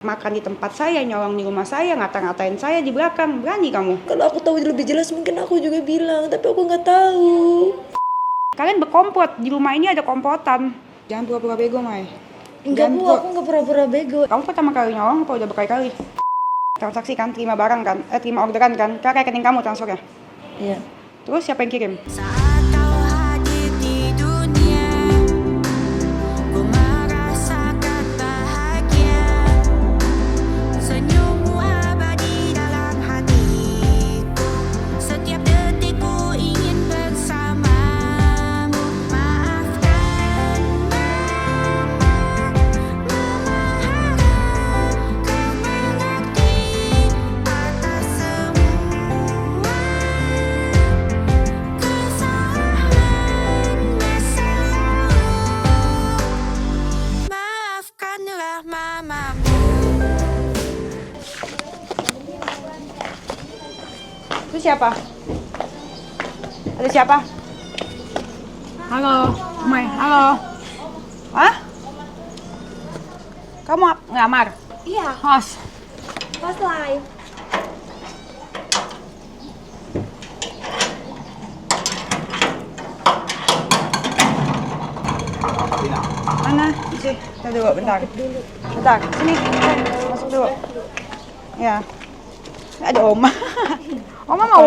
Makan di tempat saya, nyolong di rumah saya, ngata-ngatain saya di belakang. Berani kamu? Kalau aku tahu lebih jelas mungkin aku juga bilang, tapi aku nggak tahu. Kalian berkompot, di rumah ini ada kompotan. Jangan pura-pura bego, Mai. Enggak Bu, aku nggak pura-pura bego. Kamu pertama kali nyolong apa udah berkali-kali? Transaksi kan, terima barang kan, terima orderan kan, ke rekening kamu transfernya. Iya. Terus siapa yang kirim? Itu siapa? Ada siapa? Halo, Mai. Halo. Hah? Kamu ngelamar? Iya, Host. pas live. Mana? Sini, kita dulu, bentar. Bentar, sini. Masuk dulu. Ya. Ini ada Oma. Oma mau?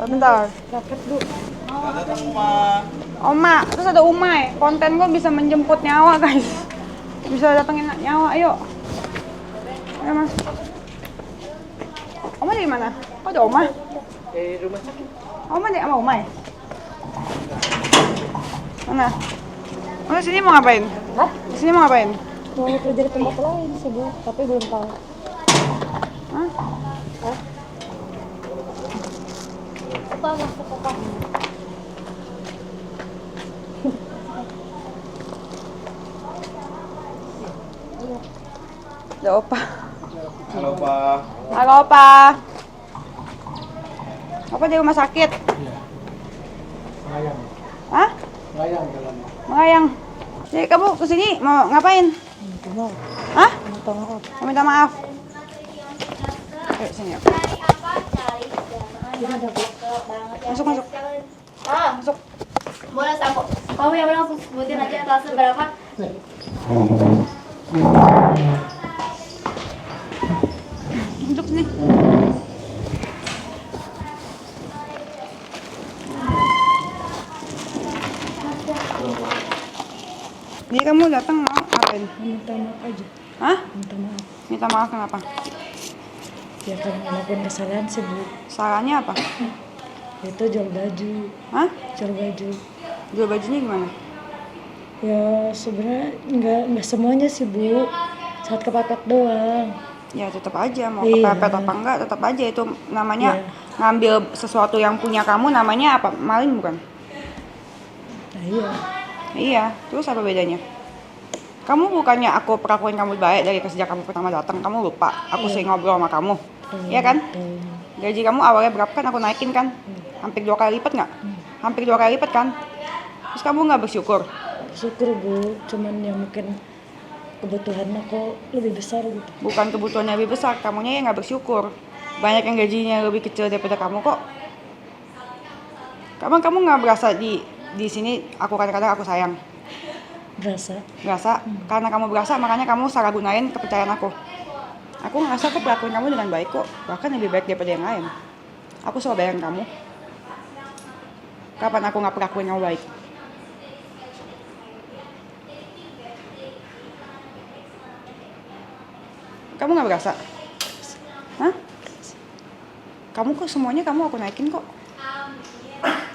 Bentar. Oma, terus ada Umay. Konten gue bisa menjemput nyawa, guys. Bisa datengin nyawa, ayo. Ayo, Mas. Oma dari mana? Kok ada Oma? Dari rumah sakit. Oma dari sama Umay? Mana? Oh, sini mau ngapain? Hah? Di sini mau ngapain? Mau kerja di tempat lain sih Bu, tapi belum tahu. Hah? Hah? Apa masuk apa? Ada Opa. Halo Pak. Halo, Opa. Opa di rumah sakit? Iya. Melayang. Hah? Melayang jalannya. Melayang. Jadi kamu kesini mau ngapain? Minta maaf. Hah? Minta maaf. Mau minta maaf? Ayo sini yuk. Masuk, masuk. Masuk. Boleh sampo. Kamu yang langsung sebutin aja kelas berapa? Duduk sini. Jadi kamu datang mau ngapain? Minta maaf aja. Hah? Minta maaf. Minta maaf kenapa? Ya karena ngelakuin kesalahan sih Bu. Salahnya apa? Itu jual baju. Hah? Jual baju. Jual bajunya gimana? Ya sebenarnya nggak semuanya sih Bu. Saat kepepet doang. Ya tetap aja mau Iya. kepepet apa enggak tetap aja itu namanya Iya. ngambil sesuatu yang punya kamu namanya apa? Maling bukan? Nah iya. Iya, terus apa bedanya? Kamu bukannya aku perlakuin kamu baik dari sejak kamu pertama datang, kamu lupa aku Iya. sering ngobrol sama kamu, iya kan? Gaji kamu awalnya berapa kan aku naikin kan? Hampir 2 kali lipat nggak? Hampir 2 kali lipat kan? Terus kamu nggak bersyukur? Syukur Bu, cuman yang mungkin kebutuhan aku lebih besar gitu. Bukan kebutuhannya lebih besar, kamunya yang nggak bersyukur. Banyak yang gajinya lebih kecil daripada kamu kok. Kamu nggak berasa di sini aku kadang-kadang aku sayang. Berasa karena kamu berasa makanya kamu salah gunain kepercayaan aku. Aku ngerasa aku perlakuin kamu dengan baik kok, bahkan lebih baik daripada yang lain. Aku selalu bayang kamu. Kapan aku nggak perlakuin kamu baik? Kamu nggak berasa? Hah? Kamu kok semuanya kamu aku naikin kok.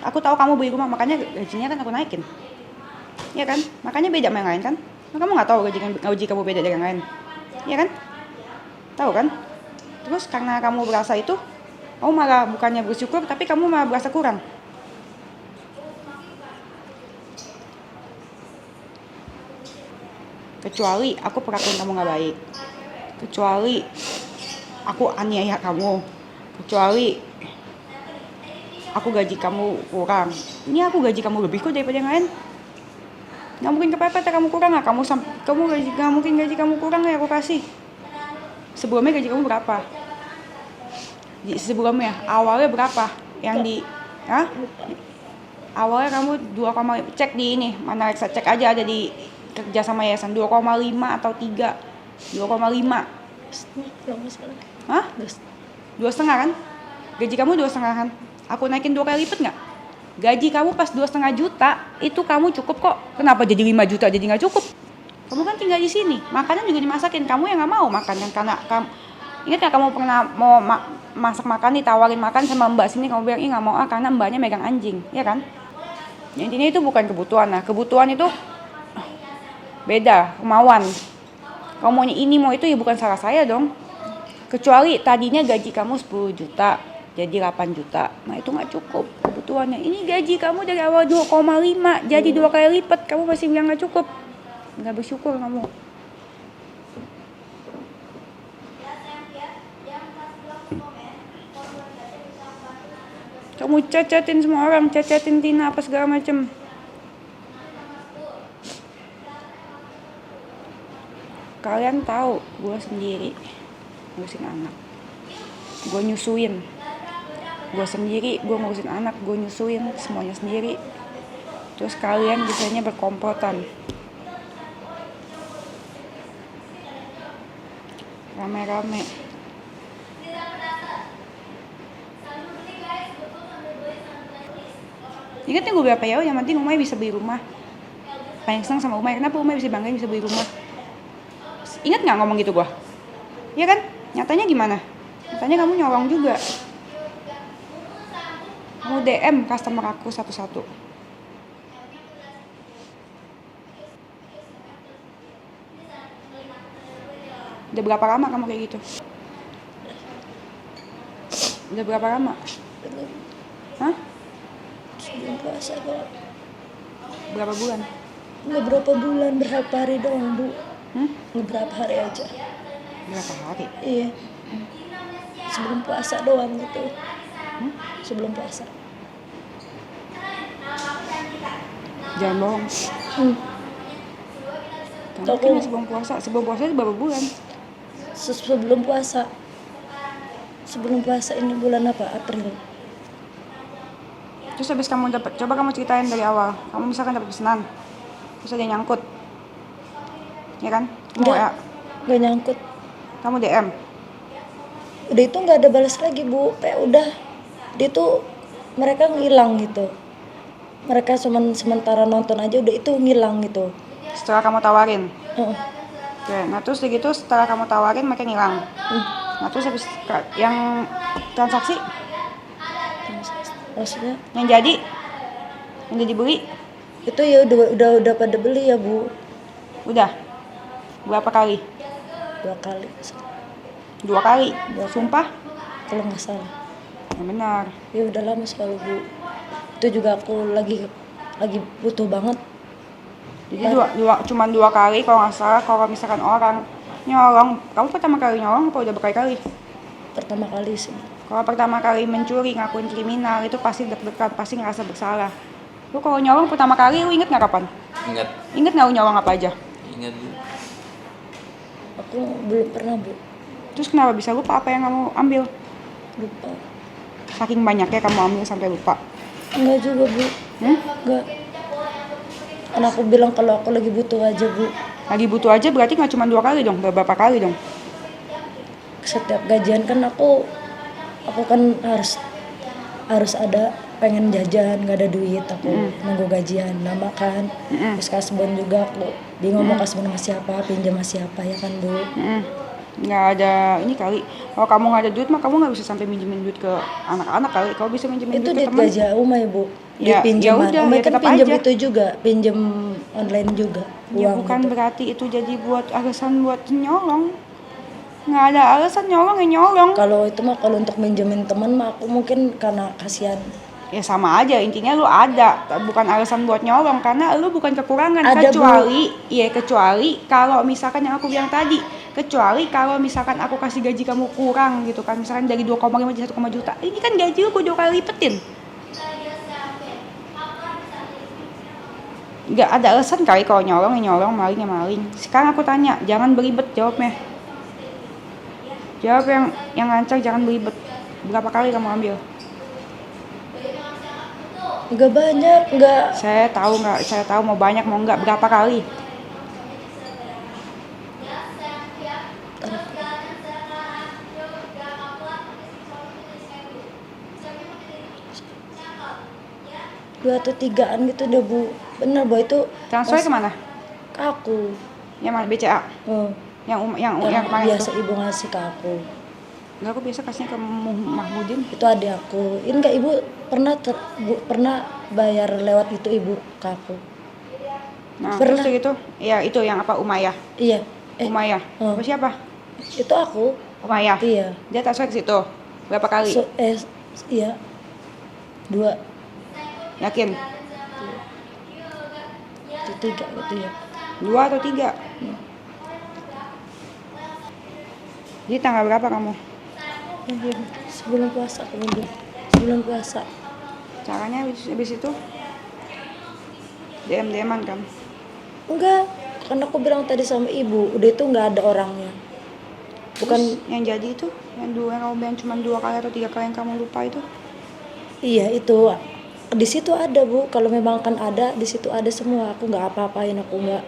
Aku tahu kamu beli rumah makanya gajinya kan aku naikin. Iya kan? Makanya beda sama yang lain kan? Kamu nggak tahu gaji kamu beda dari yang lain. Iya kan? Tahu kan? Terus karena kamu berasa itu, kamu malah bukannya bersyukur tapi kamu malah berasa kurang. Kecuali aku perlakuin kamu nggak baik. Kecuali aku aniaya kamu. Kecuali aku gaji kamu kurang. Ini aku gaji kamu lebih kok daripada yang lain. Nggak mungkin kepepet ya kamu kurang nggak? Kamu gaji nggak mungkin gaji kamu kurang ya aku kasih. Sebelumnya gaji kamu berapa? Sebelumnya awalnya berapa? Yang di Hah? Awalnya kamu 2, cek di ini, mana Alexa cek aja ada di kerja sama yayasan 2,5 atau 3. 2,5. Kalau nggak salah. Hah? Terus 2,5 kan? Gaji kamu 2,5 kan? Aku naikin 2 kali lipat nggak? Gaji kamu pas 2,5 juta, itu kamu cukup kok. Kenapa jadi 5 juta jadi nggak cukup? Kamu kan tinggal di sini, makanan juga dimasakin. Kamu yang nggak mau makan kan? Karena kamu ingat nggak kamu pernah mau masak makan, ditawarin makan sama mbak sini, kamu bilang nggak mau karena mbaknya megang anjing, ya kan? Ya, intinya itu bukan kebutuhan. Nah, kebutuhan itu beda, kemauan. Kamu maunya ini mau itu ya bukan salah saya dong. Kecuali tadinya gaji kamu 10 juta, jadi 8 juta. Nah, itu nggak cukup kebutuhannya. Ini gaji kamu dari awal 2,5, jadi 2 kali lipat. Kamu masih bilang nggak cukup. Nggak bersyukur kamu. Kamu cacatin semua orang, cacatin Tina apa segala macem. Kalian tahu, gue sendiri ngurusin anak, gue nyusuin, gue sendiri, gue ngurusin anak, gue nyusuin semuanya sendiri. Terus kalian bisanya berkomplotan, rame-rame. Ingat yang gue bilang apa ya? Yang penting Umay bisa beli rumah. Paling seneng sama Umay. Kenapa Umay bisa banggain bisa beli rumah? Ingat nggak ngomong gitu gue? Iya kan? Nyatanya gimana? Nyatanya kamu nyolong juga. Kamu DM customer aku satu-satu. Udah berapa lama kamu kayak gitu? Udah berapa lama? Hah? sebelum puasa kok. Berapa bulan? Nggak berapa bulan, berapa hari doang Bu. Nggak berapa hari aja. Berapa hari? Iya. Sebelum puasa doang gitu. Sebelum puasa. Jangan bohong. Aku Sebelum puasa. Sebelum puasa itu berapa bulan? sebelum puasa. Sebelum puasa ini bulan apa? April. Terus habis kamu dapat, coba kamu ceritain dari awal. Kamu misalkan dapat pesanan, terus ada yang nyangkut, ya kan? Kamu WA, Nggak nyangkut. kamu DM. Udah itu nggak ada balas lagi Bu. Kayak udah, dia tuh mereka ngilang gitu. Mereka cuman sementara nonton aja udah itu ngilang gitu. Setelah kamu tawarin. Heeh. Oke, nah terus gitu setelah kamu tawarin mereka ngilang. Nah terus habis yang transaksi, Maksudnya yang jadi beli, itu ya udah pada beli ya Bu. udah berapa kali? 2 kali 2 kali. Sumpah? kalau nggak salah. Yang benar. Ya udah lama sekali Bu. Itu juga aku lagi butuh banget. Jadi cuma 2 kali kalau nggak salah. Kalau misalkan orang nyolong, kamu pertama kali nyolong apa udah berkali-kali? Pertama kali sih. Kalau pertama kali mencuri, ngakuin kriminal, itu pasti deg-degan, pasti ngerasa bersalah. Lu kalau nyolong pertama kali, lu inget nggak kapan? Ingat. Inget nggak lu nyolong apa aja? Ingat Bu. Aku belum pernah Bu. Terus kenapa bisa lupa apa yang kamu ambil? Lupa. Saking banyaknya kamu ambil sampai lupa. Enggak juga Bu. Enggak. Karena aku bilang kalau aku lagi butuh aja Bu. Lagi butuh aja berarti nggak cuma 2 kali dong, beberapa kali dong. Setiap gajian kan aku kan harus ada, pengen jajan nggak ada duit, aku nunggu gajian nambah kan. Terus kasbon juga aku bingung mau kasbon sama siapa, pinjam sama siapa ya kan Bu. Nggak ada ini kali. Kalau kamu nggak ada duit mah kamu nggak bisa sampai minjemin duit ke anak-anak kali. Kalau bisa minjemin Itu duit ke duit teman. gaji Umay Bu. Duit Ya, pinjaman. ya udah, Umay ya kan tetap pinjam aja. itu juga, pinjam online juga. Ya Uang bukan gitu. berarti itu jadi buat alasan buat nyolong. Nggak ada alasan nyolong ya nyolong. Kalau itu mah kalau untuk minjemin teman mah aku mungkin karena kasihan. Ya sama aja, intinya lu ada, bukan alasan buat nyolong karena lu bukan kekurangan. Ada, kecuali kalau misalkan yang aku bilang tadi, kecuali kalau misalkan aku kasih gaji kamu kurang gitu kan, misalkan dari 2,5 jadi 1, juta, ini kan gaji lu 2 kali lipetin. Nggak ada alasan kali kalau nyolong ya nyolong, maling ya maling. Sekarang aku tanya, jangan beribet jawabnya. Jawab yang lancar, jangan belibet. Berapa kali kamu ambil? Nggak banyak, nggak. Saya tahu mau banyak mau enggak, berapa kali? Dua atau tigaan gitu deh Bu. Bener Bu itu Transfer kemana? ke aku. Yang mana? BCA? Oh, Yang kemarin biasa itu? ibu ngasih ke aku. Enggak, aku biasa kasihnya ke Mahmudin. Itu adik aku. Ini enggak ibu pernah bayar lewat itu ibu ke aku. Nah, Pernah. terus gitu. Iya, itu yang apa? Umayyah. Iya. Umayyah. Oh. Apa siapa? Itu aku. Umayyah. Iya. Dia transfer ke situ. Berapa kali? Iya. 2 Yakin? atau 3 gitu ya. 2 atau 3? Jadi tanggal berapa kamu? Iya. Sebelum puasa kemudian. Sebelum puasa. Caranya habis itu DM-an kan? Enggak. Kan aku bilang tadi sama ibu, udah itu enggak ada orangnya. Bukan. Terus yang jadi itu, yang kamu bilang cuma 2 kali atau 3 kali yang kamu lupa itu? Iya itu di situ ada Bu, kalau memang kan ada di situ ada semua. Aku nggak apa-apain, aku nggak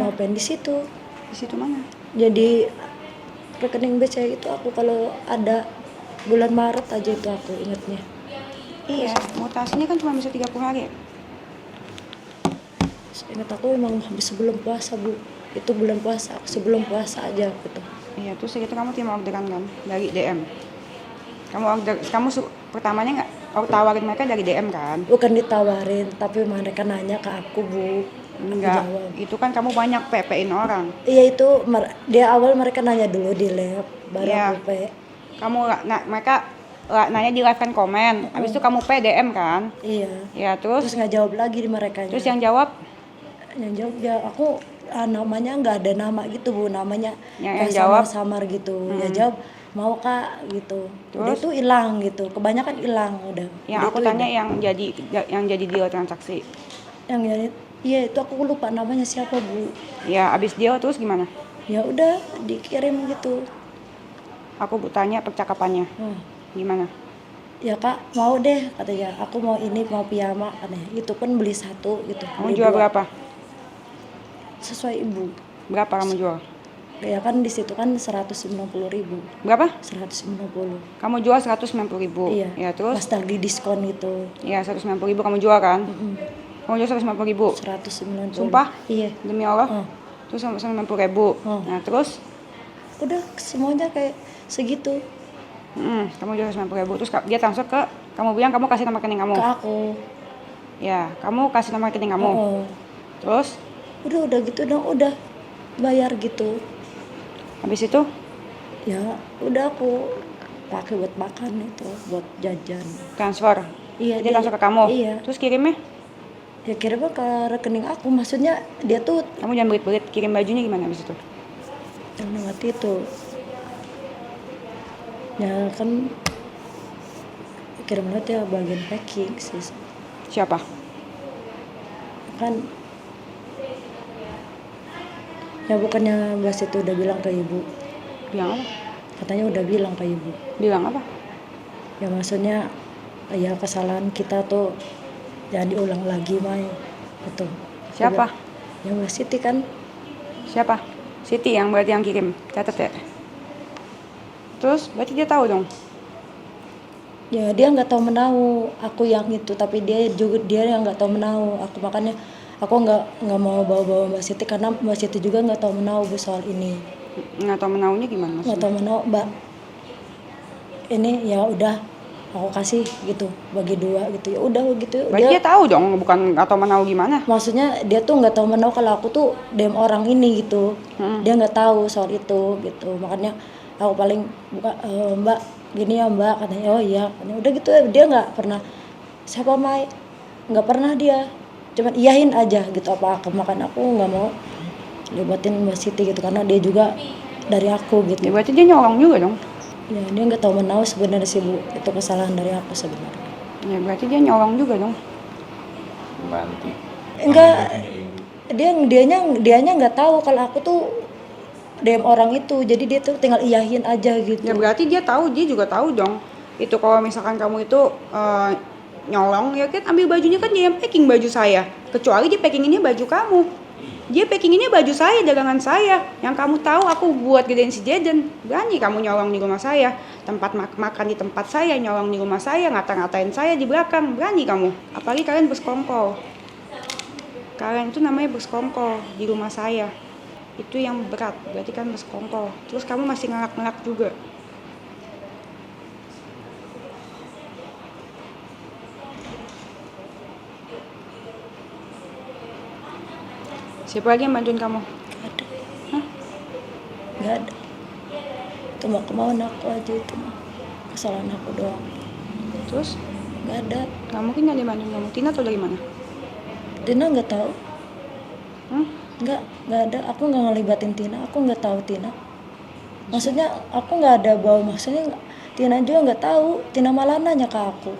open di situ. Di situ mana? Jadi rekening BCA itu aku kalau ada bulan Maret aja itu aku ingetnya. Iya, mutasinya kan cuma bisa 30 hari. Ingat aku memang habis sebelum puasa Bu. Itu bulan puasa, sebelum puasa aja gitu. Iya, terus segitu kamu terima orderan kan dari DM. Pertamanya nggak tawarin mereka dari DM kan? Bukan ditawarin, tapi mereka nanya ke aku Bu. Enggak, Aku jawab. itu kan kamu banyak PP-in orang. Iya itu dia awal mereka nanya dulu di lab, baru Iya. aku pe. Mereka nanya di live kan komen. Habis itu kamu DM kan? Iya. Ya, terus Terus nggak jawab lagi di mereka. terus yang jawab Ya aku namanya nggak ada nama gitu Bu, namanya Yang kayak jawab? samar gitu. Ya jawab mau Kak gitu. Udah Terus? itu hilang gitu, kebanyakan hilang udah. yang Udah aku itu tanya hilang. yang jadi deal transaksi. Yang jadi iya itu aku lupa namanya siapa Bu. Ya, habis deal terus gimana? Ya udah dikirim gitu. Aku tanya percakapannya. Gimana? Ya Kak mau deh katanya, aku mau ini mau piyama katanya. Itu pun beli 1 gitu. Kamu beli jual 2. berapa? Sesuai ibu. Berapa kamu jual? Ya kan di situ kan 190.000. Berapa? 190. Kamu jual 190.000. Iya. Ya, terus? Pas lagi diskon itu. Ya, 190.000 kamu jual kan? Kamu jual 150.000. 190. Sumpah? Iya. Demi Allah? Oh. Terus 190.000. Oh. Nah, terus? Udah semuanya kayak segitu Kamu jual 190.000. Terus dia transfer ke kamu, bilang kamu kasih nomor rekening kamu. ke aku. Ya, kamu kasih nomor rekening kamu. Oh. Terus Udah gitu dong, udah bayar gitu. habis itu Ya udah aku pakai buat makan itu, buat jajan. transfer. Iya, Dia transfer ke kamu. Iya. Terus kirimnya? Ya kirimnya ke rekening aku, maksudnya dia tuh Kamu jangan belit-belit, kirim bajunya gimana habis itu? yang ngerti itu. Ya kan kirim ya bagian packing sih. Siapa? Kan ya bukannya Bas itu udah bilang ke ibu, Bilang apa? katanya udah bilang ke ibu. Bilang apa? Ya maksudnya ya kesalahan kita tuh jangan diulang lagi Mai gitu. Siapa? Ya Mbak Siti kan. Siapa? Siti yang berarti yang kirim. Catat ya. Terus berarti dia tahu dong. Ya dia nggak tahu menau aku yang itu, tapi dia yang nggak tahu menau aku, makanya aku nggak mau bawa Mbak Siti karena Mbak Siti juga nggak tahu menau Bu soal ini. Nggak tahu menaunya gimana Nggak maksudnya? tahu menau Mbak. Ini ya udah aku kasih gitu, bagi 2 gitu. Ya udah gitu. Berarti dia tahu dong, bukan nggak tahu menau gimana? Maksudnya dia tuh nggak tahu menau kalau aku tuh DM orang ini gitu. Dia nggak tahu soal itu gitu, makanya aku paling buka Mbak gini ya Mbak katanya. Oh iya katanya. Udah gitu dia nggak pernah siapa Mai, nggak pernah dia, cuman iyahin aja gitu apa aku, makan aku nggak mau libatin Mbak Siti gitu karena dia juga dari aku gitu. Ya berarti dia nyolong juga dong. Ya dia nggak tahu menau sebenarnya sih Bu, itu kesalahan dari aku sebenarnya. Ya berarti dia nyolong juga dong. Bantu. Enggak, dianya nggak tahu kalau aku tuh DM orang itu, jadi dia tuh tinggal iyahin aja gitu. Ya berarti dia juga tahu dong. Itu kalau misalkan kamu itu nyolong, ya kan ambil bajunya, kan dia yang packing baju saya. Kecuali dia packinginnya baju kamu. Dia packinginnya baju saya, dagangan saya. Yang kamu tahu aku buat gedein si Jaden. Berani kamu nyolong di rumah saya. Tempat makan di tempat saya, nyolong di rumah saya, ngata-ngatain saya di belakang. Berani kamu. Apalagi kalian bersekongkol. Kalian itu namanya bersekongkol di rumah saya. Itu yang berat, berarti kan bersekongkol. Terus kamu masih ngelak-ngelak juga. Siapa lagi yang bantuin kamu? Gak ada. Hah? Gak ada. Itu mah kemauan aku aja, itu mah kesalahan aku doang. Terus? Gak ada. Gak mungkin gak dibantuin kamu. Tina tau dari mana? Tina nggak tahu. Hmm? Nggak ada. Aku nggak ngelibatin Tina. Aku nggak tahu Tina. Maksudnya aku nggak ada bau. Maksudnya Tina juga nggak tahu. Tina malah nanya ke aku.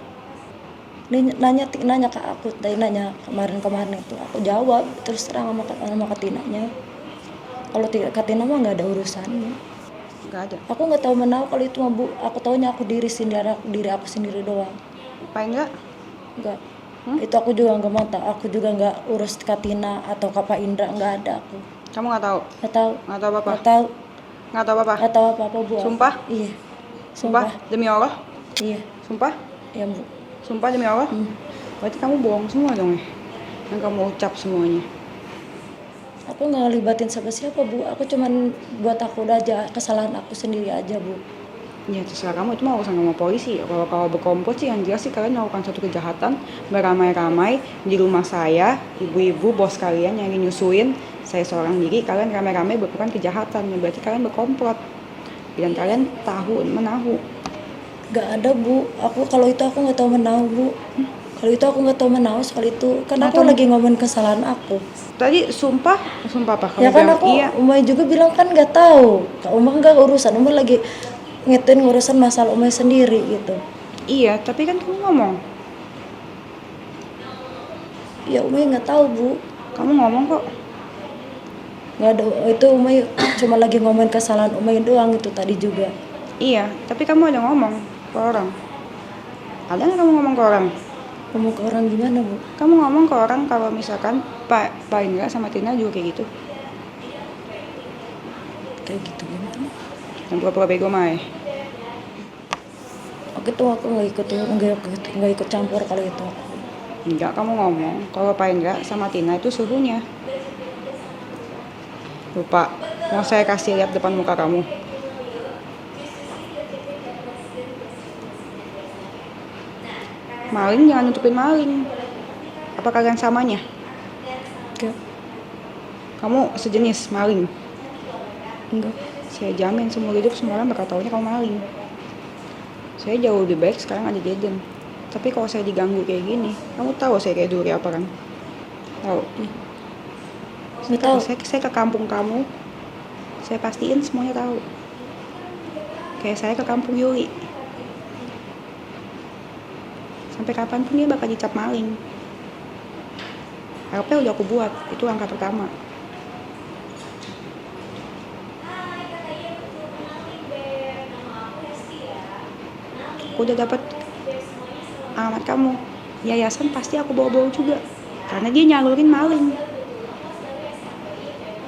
Nanya ke aku. Tadi nanya kemarin itu. Aku jawab terus terang sama ke Tinanya. Kalau ke Tina mah nggak ada urusannya. Gak ada. Aku nggak tahu menahu kalau itu mah, Bu. Aku taunya aku diri aku sendiri doang. Paling enggak? Enggak. Itu aku juga nggak mau tahu. Aku juga nggak urus ke Tina atau ke Pak Indra, nggak ada aku. Kamu gak tahu? Nggak tahu. Gak tahu apa-apa? Nggak tahu. Gak tahu apa-apa? Nggak tahu apa-apa, Bu. Sumpah? Iya. Sumpah? Demi Allah? Iya. Sumpah? Iya, Bu. Sumpah demi Allah? Berarti kamu bohong semua dong ya? Yang kamu ucap semuanya. Aku nggak ngelibatin siapa-siapa, Bu. Aku cuman buat aku aja, kesalahan aku sendiri aja, Bu. Ya terserah kamu, itu mah urusan sama polisi. Kalau berkomplot sih yang jelas sih kalian melakukan suatu kejahatan beramai-ramai di rumah saya, ibu-ibu, bos kalian yang nyusuin saya seorang diri, kalian ramai-ramai melakukan kejahatan. Ya berarti kalian berkomplot. Dan kalian menahu. Gak ada, Bu. Kalau itu aku nggak tahu menahu, Bu. Kalau itu aku nggak tahu menahu soal itu. Kan aku lagi ngomongin kesalahan aku. Tadi sumpah apa? Kamu Ya kan bilang aku, iya. Umay juga bilang kan nggak tahu. Kak Umay nggak urusan. Umay lagi ngetin ngurusan masalah Umay sendiri gitu. Iya, tapi kan kamu ngomong. Ya Umay nggak tahu, Bu. Kamu ngomong kok. Nggak ada. Itu Umay cuma lagi ngomongin kesalahan Umay doang itu tadi juga. Iya, tapi kamu ada ngomong ke orang. Ada nggak kamu ngomong ke orang? Ngomong ke orang gimana, Bu? Kamu ngomong ke orang kalau misalkan Pak Indra sama Tina juga kayak gitu. Kayak gitu gimana? Yang pura-pura bego Mai. Oke tuh aku nggak ikut campur kalau itu. Enggak, kamu ngomong kalau Pak Indra sama Tina itu suhunya. Lupa, mau saya kasih lihat depan muka kamu. Maling jangan nutupin maling. Apa kalian samanya? Enggak. Kamu sejenis maling. Enggak. Saya jamin seumur hidup semua orang bakal taunya kamu maling. Saya jauh lebih baik sekarang ada Jaden. Tapi kalau saya diganggu kayak gini, kamu tahu saya kayak duri apa kan? Tahu? Nggak tahu. Saya ke kampung kamu, saya pastiin semuanya tahu. Kayak saya ke kampung Yuli. Sampai kapanpun dia bakal dicap maling. RP udah aku buat, itu langkah pertama. Aku udah dapat alamat kamu. Yayasan pasti aku bawa-bawa juga, karena dia nyalurin maling.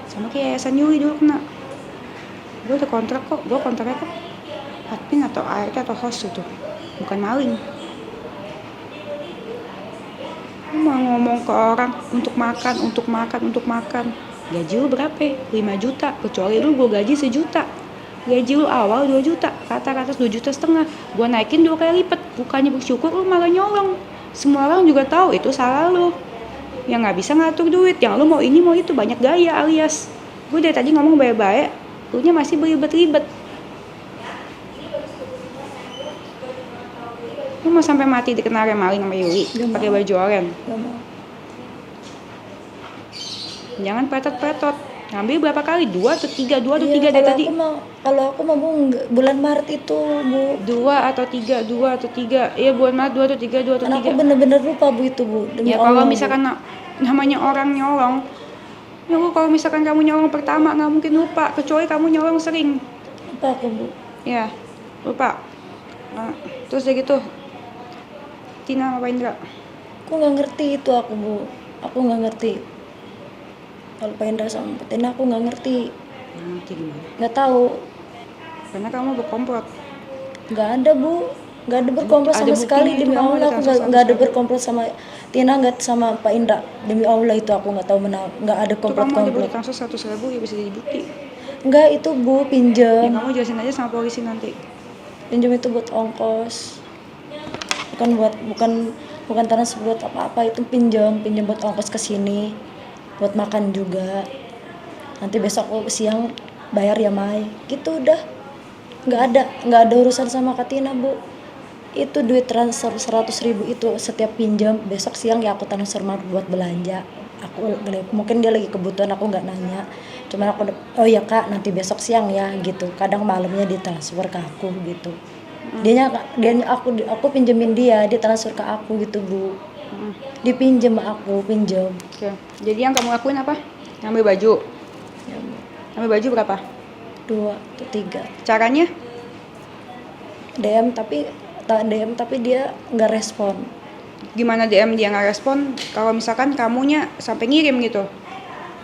Sama kayak yayasan Yuli dulu kena. Gue udah kontrak kok, gue kontraknya kok admin atau ART atau host itu, bukan maling. Mau ngomong ke orang untuk makan. Gaji lu berapa? 5 juta. Kecuali lu gue gaji 1 juta. Gaji lu awal 2 juta. Kata-kata 2,5 juta. Gue naikin 2 kali lipat. Bukannya bersyukur lu malah nyolong. Semua orang juga tahu itu salah lu. Yang gak bisa ngatur duit. Yang lu mau ini mau itu. Banyak gaya alias. Gue dari tadi ngomong baik-baik. Lu nya masih beribet-ribet. Lu mau sampai mati dikenalin maling sama Yuli pakai baju oranye. Gak mau. Jangan petot-petot. Ngambil berapa kali? 2 atau 3? 2 atau 3 Iya, dari tadi? Kalau aku mau bulan Maret itu, Bu. 2 atau 3? Iya, bulan Maret 2 atau 3, 2 atau 3. Karena aku bener-bener lupa, Bu, itu, Bu. Demi Ya Allah, kalau Bu. misalkan namanya orang nyolong, Ya Bu, kalau misalkan kamu nyolong pertama nggak mungkin lupa, kecuali kamu nyolong sering. Lupa aku Bu. Ya, lupa. Nah, terus udah gitu, Tina sama Pak Indra. Aku nggak ngerti itu aku Bu. Aku nggak ngerti. Kalau Pak Indra sama Pak Tina aku nggak ngerti. Nanti gimana? Nggak tahu. Karena kamu berkomplot. Nggak ada Bu. Nggak ada berkomplot Ada sama buktinya sekali itu, demi kamu Allah. ada Aku transaksi nggak ada sama berkomplot sama Tina, nggak sama Pak Indra. Demi Allah itu aku nggak tahu mana. Nggak ada Itu kamu ada komplot-komplot. bukti transfer 100.000 ya bisa jadi bukti. Nggak, itu Bu Ya pinjam. kamu jelasin aja sama polisi nanti. Pinjam itu buat ongkos. Bukan transfer buat apa-apa, itu pinjam buat ongkos ke sini, buat makan juga. Nanti besok siang bayar ya Mai, gitu udah. Nggak ada urusan sama Katina Bu. Itu duit transfer 100.000 itu setiap pinjam, besok siang ya aku transfer buat belanja. Mungkin dia lagi kebutuhan, aku nggak nanya. Cuman aku, oh ya Kak, nanti besok siang ya gitu. Kadang malamnya ditransfer ke aku gitu. Aku pinjemin dia transfer ke aku gitu Bu. Dipinjem aku, pinjam. Oke. Jadi yang kamu lakuin apa? Ngambil baju. Ya, Bu. Ngambil baju berapa? 2 atau 3. Caranya? DM tapi dia nggak respon. Gimana DM dia nggak respon? Kalau misalkan kamunya sampai ngirim gitu.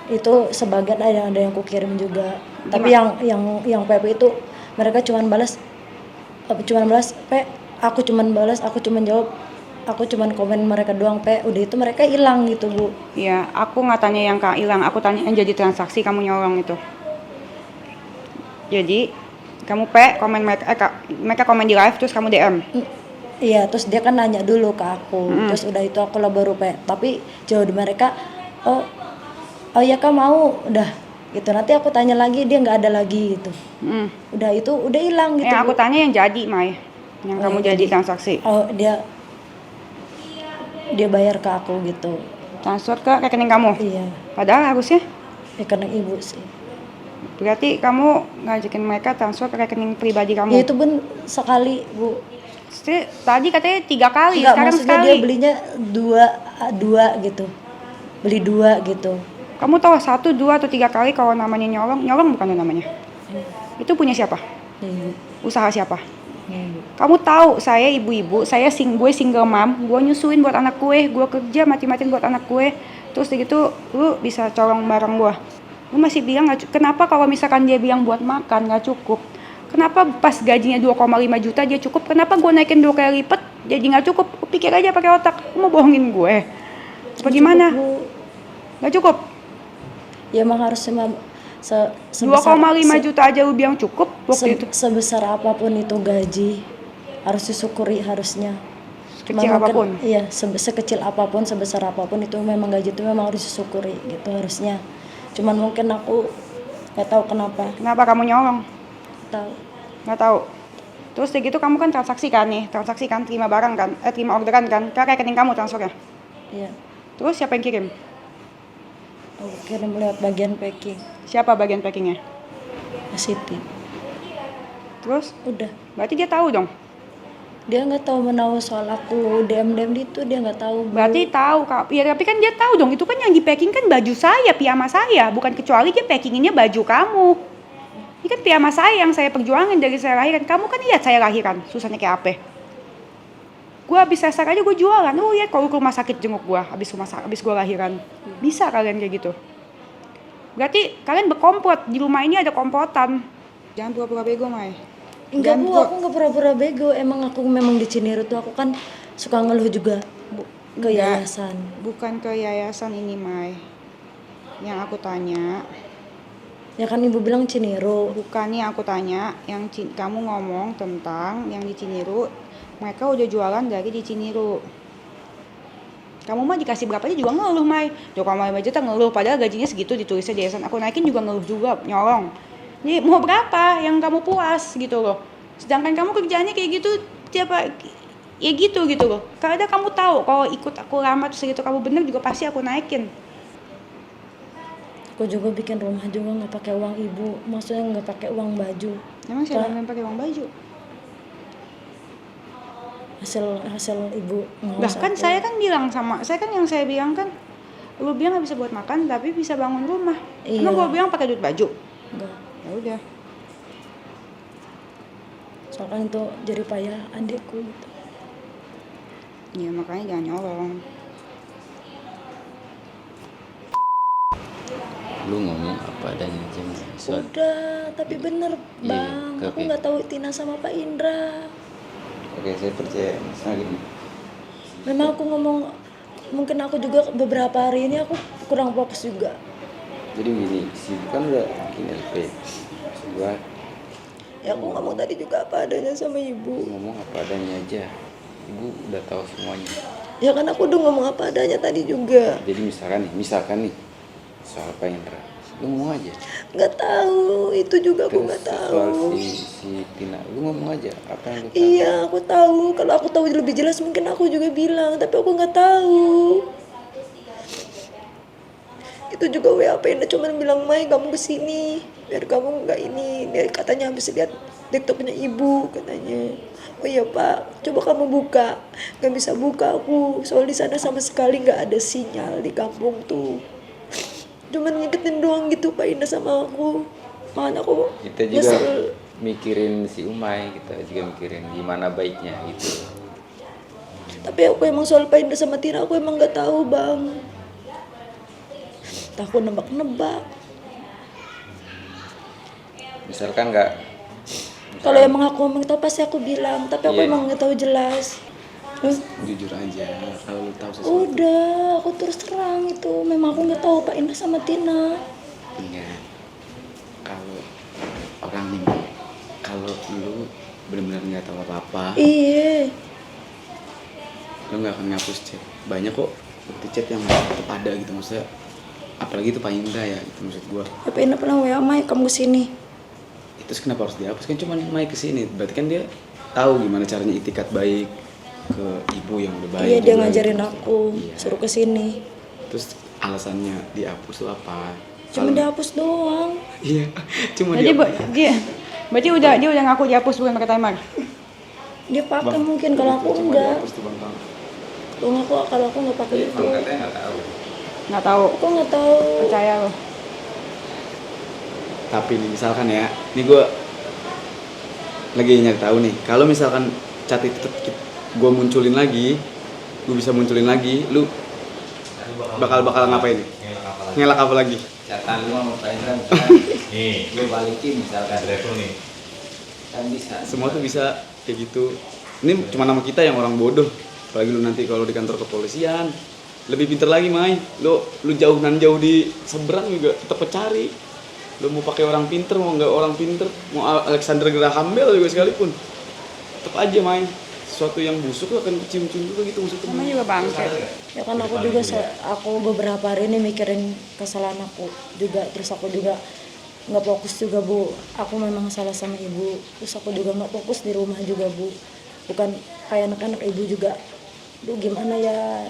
Itu sebagian ada yang aku kirim juga. Tapi yang PP itu mereka cuman balas P, aku cuman jawab, aku cuman komen mereka doang P, udah itu mereka hilang gitu Bu. Iya, aku nggak tanya yang hilang, aku tanya yang jadi transaksi kamu nyolong itu. Jadi kamu komen mereka komen di live terus kamu DM. Iya, terus dia kan nanya dulu ke aku, terus udah itu aku lah baru P. Tapi jawab mereka, oh ya Kak mau, udah gitu. Nanti aku tanya lagi, dia nggak ada lagi gitu. Udah itu udah hilang gitu. Aku tanya yang jadi Mai, yang kamu jadi transaksi. Oh dia bayar ke aku gitu. Transfer ke rekening kamu. Iya. Padahal harusnya. Rekening ibu sih. Berarti kamu ngajakin mereka transfer ke rekening pribadi kamu. Ya itu pun sekali Bu. Tadi katanya 3 kali, Enggak, sekarang maksudnya sekali. dia belinya dua gitu. Beli 2 gitu. Kamu tahu 1, 2 atau 3 kali kalau namanya nyolong bukan namanya. Itu punya siapa? Ibu. Usaha siapa? Ibu. Kamu tahu saya ibu-ibu, gue single mom, gue nyusuin buat anak gue kerja mati-matiin buat anak gue. Terus gitu lu bisa colong barang gue. Lu masih bilang kenapa kalau misalkan dia bilang buat makan nggak cukup? Kenapa pas gajinya 2,5 juta dia cukup? Kenapa gue naikin 2 kali lipat jadi nggak cukup? Lu pikir aja pakai otak, lu mau bohongin gue? Apa gimana? Nggak cukup? Ya emang harus 2,5 juta aja lu bilang cukup waktu itu. Sebesar apapun itu gaji harus disyukuri harusnya. Kecil apapun. Iya, sekecil apapun, sebesar apapun itu memang gaji itu memang harus disyukuri gitu harusnya. Cuman mungkin aku nggak tahu kenapa. Kenapa kamu nyolong? Nggak tahu. Terus gitu kamu kan transaksi kan, terima barang kan, terima orderan kan, ke rekening kamu transfernya. Iya. Terus siapa yang kirim? Aku kirim lewat bagian packing. Siapa bagian packingnya? Siti. Terus? Udah. Berarti dia tahu dong? Dia nggak tahu menahu soal aku DM itu, dia nggak tahu. Berarti tahu Kak. Ya tapi kan dia tahu dong, itu kan yang di packing kan baju saya, piyama saya, bukan kecuali dia packinginnya baju kamu. Ini kan piyama saya yang saya perjuangin dari saya lahiran. Kamu kan lihat saya lahiran, susahnya kayak apa? Gue habis sesar aja gue jualan. Lu lihat kalau ke rumah sakit jenguk gue habis gue lahiran. Bisa kalian kayak gitu. Berarti kalian berkomplot, di rumah ini ada komplotan. Jangan pura-pura bego, Mai. Enggak Bu, aku nggak pura-pura bego. Emang aku memang di Cineru tuh aku kan suka ngeluh juga ke yayasan. Bukan ke yayasan ini, Mai. Yang aku tanya. Ya kan Ibu bilang Cineru. Bukan yang aku tanya, yang kamu ngomong tentang yang di Cineru. Mereka udah jualan dari di Cineru. Kamu mah dikasih berapa aja juga ngeluh, Mai. 2,5 juta ngeluh, padahal gajinya segitu ditulisnya di yayasan. Aku naikin juga ngeluh juga, nyolong. Jadi mau berapa yang kamu puas gitu loh. Sedangkan kamu kerjaannya kayak gitu ya gitu loh. Kadang kamu tahu kalau ikut aku lama terus gitu kamu bener juga pasti aku naikin. Aku juga bikin rumah juga nggak pakai uang Ibu, maksudnya nggak pakai uang baju. Emang siapa yang pakai uang baju? Hasil Ibu. Bahkan saya kan bilang yang saya bilang kan Lu bilang nggak bisa buat makan, tapi bisa bangun rumah. Iya. Emang gua bilang pakai duit baju. Enggak. Ya udah. Soalnya itu jadi payah adikku gitu. Ya makanya jangan nyolong. Lu ngomong apa adanya aja soal Udah, tapi bener Iya, bang, oke, aku oke. nggak tahu Tina sama Pak Indra. oke saya percaya misalnya gini Memang aku ngomong, mungkin aku juga beberapa hari ini aku kurang fokus juga. jadi gini si Ibu kan udah bikin LP maksud gua Ya aku ngomong tadi juga apa adanya sama lu ibu. ngomong apa adanya aja Ibu udah tahu semuanya. Ya kan aku udah ngomong apa adanya tadi juga. Jadi misalkan nih soal Pak Indra lu ngomong aja. Nggak tahu, itu juga aku Terus nggak soal tahu. si Tina lu ngomong aja apa yang lu tahu. Iya, aku tahu. Kalau aku tahu lebih jelas mungkin aku juga bilang, tapi aku nggak tahu. Itu juga WA Penda cuma bilang, Mai kamu kesini biar kamu nggak ini. Dia katanya habis lihat TikToknya ibu katanya. Oh iya Pak, coba kamu buka. Nggak bisa buka aku, soal di sana sama sekali nggak ada sinyal di kampung tuh. Cuman ngingetin doang gitu Pak Indah sama aku. Makanya aku Kita juga nyesel. mikirin si Umay, kita juga mikirin gimana baiknya gitu. Tapi aku emang soal Pak Indah sama Tina aku emang nggak tahu bang. Takut nebak-nebak. Misalkan nggak Kalau emang aku ngomong tahu pasti aku bilang. Tapi aku Iya. emang nggak tahu jelas. Jujur aja kalau lu tahu sesuatu. Udah, aku terus terang itu. Memang aku nggak tahu Pak Indah sama Tina. Ingat kalau orang nih, kalau lu benar-benar nggak tahu apa-apa, Iya. lu nggak akan ngapus chat. Banyak kok bukti chat yang tetap ada gitu, maksudnya apalagi itu Pak Indra ya, itu maksud gua. Ya, Pak Indah pernah WA Mai kamu kesini. Terus kenapa harus dihapus? Kan cuma Mai kesini, berarti kan dia tahu gimana caranya itikat baik ke ibu yang udah baik. Iya dia juga ngajarin gitu. aku Iya. suruh kesini. Terus alasannya dihapus tuh apa? Cuma Kalau- dihapus doang. Iya, cuma Jadi dihapus. berarti dia udah ngaku dihapus bukan pakai timer. Dia pakai Bang, mungkin kalau aku cuma enggak. dihapus tuh, Bang. Kalau aku nggak pakai itu. Bang katanya nggak tahu. Nggak tahu. Aku nggak tahu. Percaya lo. Tapi nih misalkan ya, ini gue lagi nyari tahu nih. Kalau misalkan chat itu gue munculin lagi, gue bisa munculin lagi, lu bakal ngapain nih? Ngelak apa lagi? Catatan lu sama Pak Indra misalkan lu balikin misalkan kan bisa. Semua tuh bisa kayak gitu. Ini cuma nama kita yang orang bodoh. Apalagi lu nanti kalau di kantor kepolisian, lebih pinter lagi Mai. Lu jauh di seberang juga tetap cari. Lu mau pakai orang pinter, mau nggak orang pinter, mau Alexander Graham Bell juga sekalipun, tetap aja Mai. Sesuatu yang busuk lu akan cium-cium juga gitu maksudnya. Namanya juga bangke. Ya kan aku juga aku beberapa hari ini mikirin kesalahan aku juga, terus aku juga nggak fokus juga Bu. Aku memang salah sama ibu, terus aku juga nggak fokus di rumah juga Bu. Bukan kayak anak-anak ibu juga. Bu gimana ya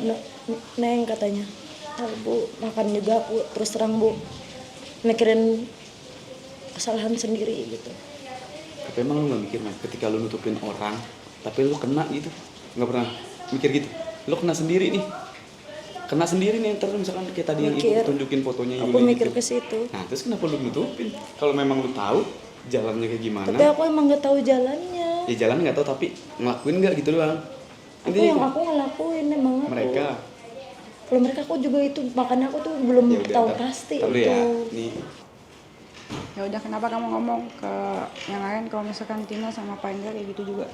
Neng katanya. "Ah, Bu makan juga aku terus terang Bu mikirin kesalahan sendiri gitu. Tapi emang lu gak mikir Mas, ketika lu nutupin orang, tapi lu kena gitu, nggak pernah mikir gitu? Lu kena sendiri nih, terus misalkan kayak tadi yang Mikir. ibu tunjukin fotonya Aku Yuli mikir gitu. ke situ. Nah terus kenapa lu nutupin? Kalau memang lu tahu jalannya kayak gimana, Tapi aku emang nggak tahu jalannya. ya jalan nggak tahu tapi ngelakuin nggak gitu doang. Aku yang aku ngelakuin emang aku. Mereka, Kalau mereka aku juga itu makanya aku tuh belum ya udah, tahu ntar- pasti ntar dulu itu. ya, nih Ya udah kenapa kamu ngomong ke yang lain kalau misalkan Tina sama Pak Indra kayak gitu juga?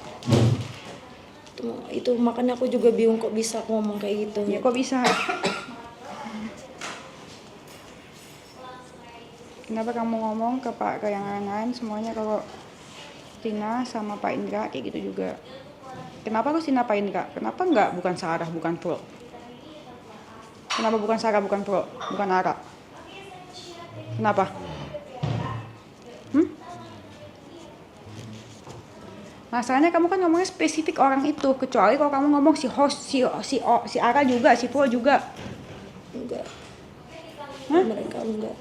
Itu makanya aku juga bingung kok bisa aku ngomong kayak gitu. Ya kok bisa? Kenapa kamu ngomong ke yang lain semuanya kalau Tina sama Pak Indra kayak gitu juga? Kenapa harus Tina Pak Indra? Kenapa enggak bukan Sarah, bukan Pro? Kenapa bukan Sarah, bukan Pro, bukan Ara? Kenapa? Masalahnya kamu kan ngomongnya spesifik orang itu, kecuali kalau kamu ngomong si host, si Ara juga, si Pro juga. Enggak. Hah? Mereka enggak.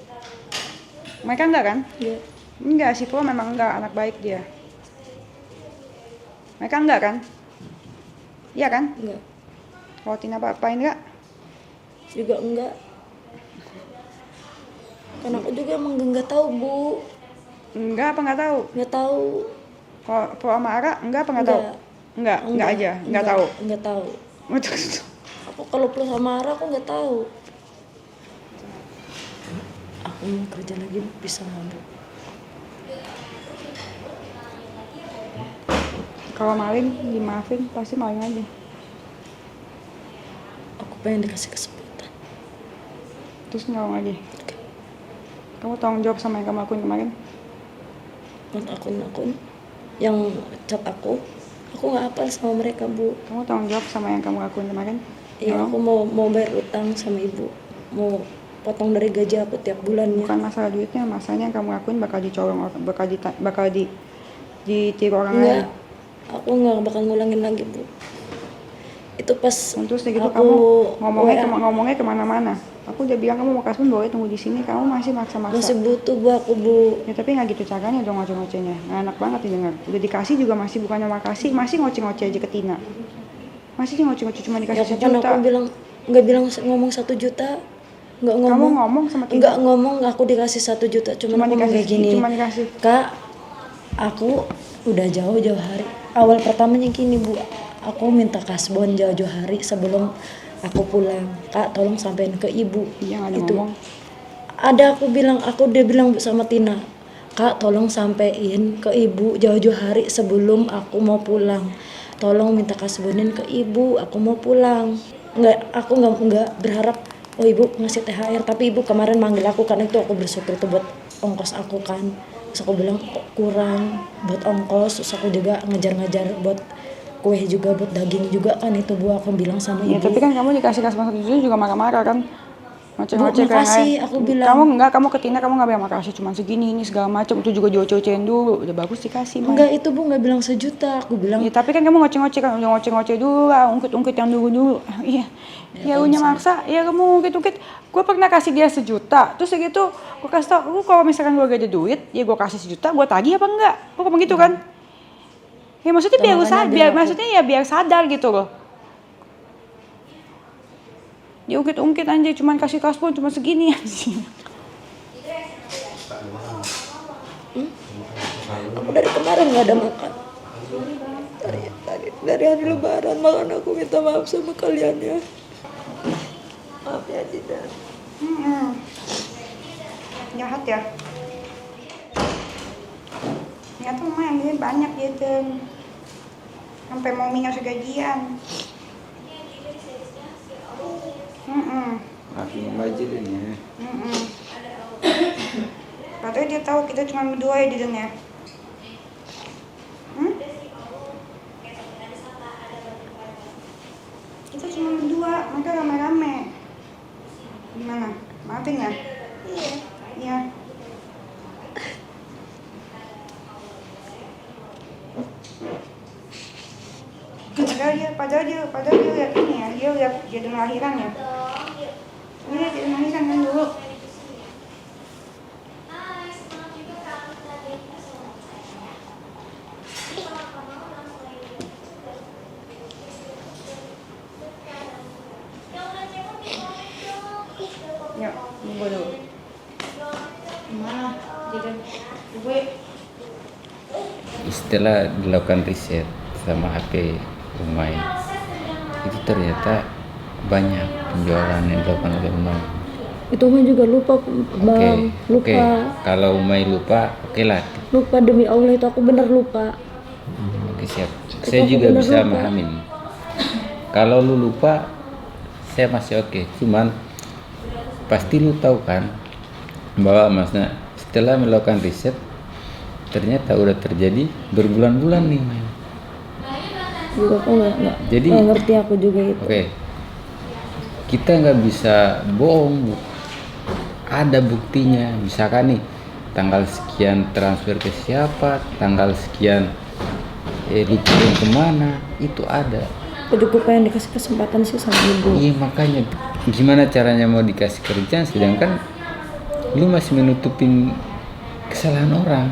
Mereka enggak kan? Ya. Enggak, si Pro memang enggak, anak baik dia. Mereka enggak kan? Iya kan? Enggak. Kalau Tina Pak Indra, Juga enggak. Kan aku juga emang nggak tahu Bu, Enggak apa nggak tahu? nggak tahu. Kalau sama Ara enggak apa nggak tahu? Enggak aja, enggak tahu. Nggak tahu. Aku kalau plus sama Ara aku nggak tahu. Aku mau kerja lagi bisa nggak Bu? Kalau maling dimaafin pasti maling aja. Aku pengen dikasih kesempatan. Terus ngomong lagi. Kamu tanggung jawab sama yang kamu lakuin kemarin? Akun-akun yang chat aku nggak hafal sama mereka Bu. Kamu tanggung jawab sama yang kamu lakuin kemarin? Iya, aku mau bayar utang sama ibu, mau potong dari gaji aku tiap bulannya. Bukan masalah duitnya, masalahnya yang kamu lakuin bakal dicolong, bakal ditiru orang lain. Enggak, aku nggak bakal ngulangin lagi Bu. Itu pas Terus gitu aku kamu WA. ngomongnya kemana-mana. Aku udah bilang kamu mau kasbon boleh tunggu di sini, kamu masih maksa-maksa. Masih butuh Bu aku Bu. Ya tapi nggak gitu caranya dong ngoceh-ngocehnya. Nggak enak banget didengar. Udah dikasih juga masih bukannya makasih, masih ngoceh-ngoceh aja ke Tina. Masih ngoceh-ngoceh cuma Ya dikasih kan sejuta. aku bilang nggak bilang ngomong 1 juta, nggak ngomong. Kamu ngomong sama Tina. Nggak ngomong aku dikasih 1 juta, Cuma ngomong dikasih kayak gini. Cuma dikasih. Kak, aku udah jauh-jauh hari. Awal pertamanya gini Bu, aku minta kasbon jauh-jauh hari sebelum aku pulang. Kak, tolong sampein ke ibu. Iya nggak ada Itu ngomong. ada aku dia bilang sama Tina, Kak, tolong sampein ke ibu jauh-jauh hari sebelum aku mau pulang. Tolong minta kasbonin ke ibu, aku mau pulang. Aku nggak berharap oh ibu ngasih THR, tapi ibu kemarin manggil aku kan itu aku bersyukur itu buat ongkos aku kan. Terus aku bilang kok kurang buat ongkos, terus aku juga ngejar-ngejar buat kue juga, buat daging juga kan itu Bu, aku bilang sama Ya ibu. tapi kan kamu dikasih kasbon 1 juta juga marah-marah kan. Ngoceh-ngoceh Bu, kayak makasih, lain. aku bilang. Kamu ke Tina kamu nggak bilang makasih cuma segini ini segala macam, itu juga dioceh-ocehin dulu. Udah bagus dikasih mah. Enggak, itu Bu nggak bilang 1 juta, aku bilang Ya tapi kan kamu ngoceh-ngoceh kan, udah ngoceh-ngoceh dulu lah, ungkit-ungkit yang dulu. Iya. Ya unya maksa, ya kamu ungkit-ungkit. Gue pernah kasih dia 1 juta, terus segitu gue kasih tau, lu kalau misalkan gue gak ada duit, ya gue kasih 1 juta, gue tagih apa enggak? Gue ngomong gitu kan? Ya maksudnya biar gue sadar, maksudnya ya biar sadar gitu loh. Diungkit-ungkit anjir, cuman kasih kasbon cuma segini anjir. aku dari kemarin nggak ada makan. Dari hari lebaran makan aku minta maaf sama kalian ya. Maaf ya Dina. Jahat ya. Ternyata mama yang duit banyak gitu. Sampai mau minus gajian. Maafin budget ini ya. Padahal dia tahu kita cuma berdua ya di dunia. Kita cuma berdua, maka rame-rame. Gimana? Maafin ya? Iya. Padahal dia lihat ini ya, dia lihat jadwal lahiran ya. Dia jadwal lahiran kan dulu. Ya, gue dulu. Gimana? Jajan gue. Setelah dilakukan riset sama HP Umay, itu ternyata banyak penjualan yang dilakukan oleh Umay. Itu mah juga lupa Bang, lupa. Oke. Kalau Umay lupa, oke lah. Lupa demi Allah itu aku bener lupa. Oke, siap. Itu Saya aku juga bener bisa lupa. memahami. Kalau lu lupa, saya masih oke. Cuman pasti lu tahu kan bahwa maksudnya setelah melakukan riset ternyata udah terjadi berbulan-bulan nih. Juga aku nggak Jadi ngerti aku juga itu. oke. Kita nggak bisa bohong, Bu. Ada buktinya. Misalkan nih tanggal sekian transfer ke siapa, tanggal sekian lu kirim kemana, itu ada. Aku juga pengen dikasih kesempatan sih sama ibu. Iya, makanya gimana caranya mau dikasih kerjaan sedangkan lu masih menutupin kesalahan orang.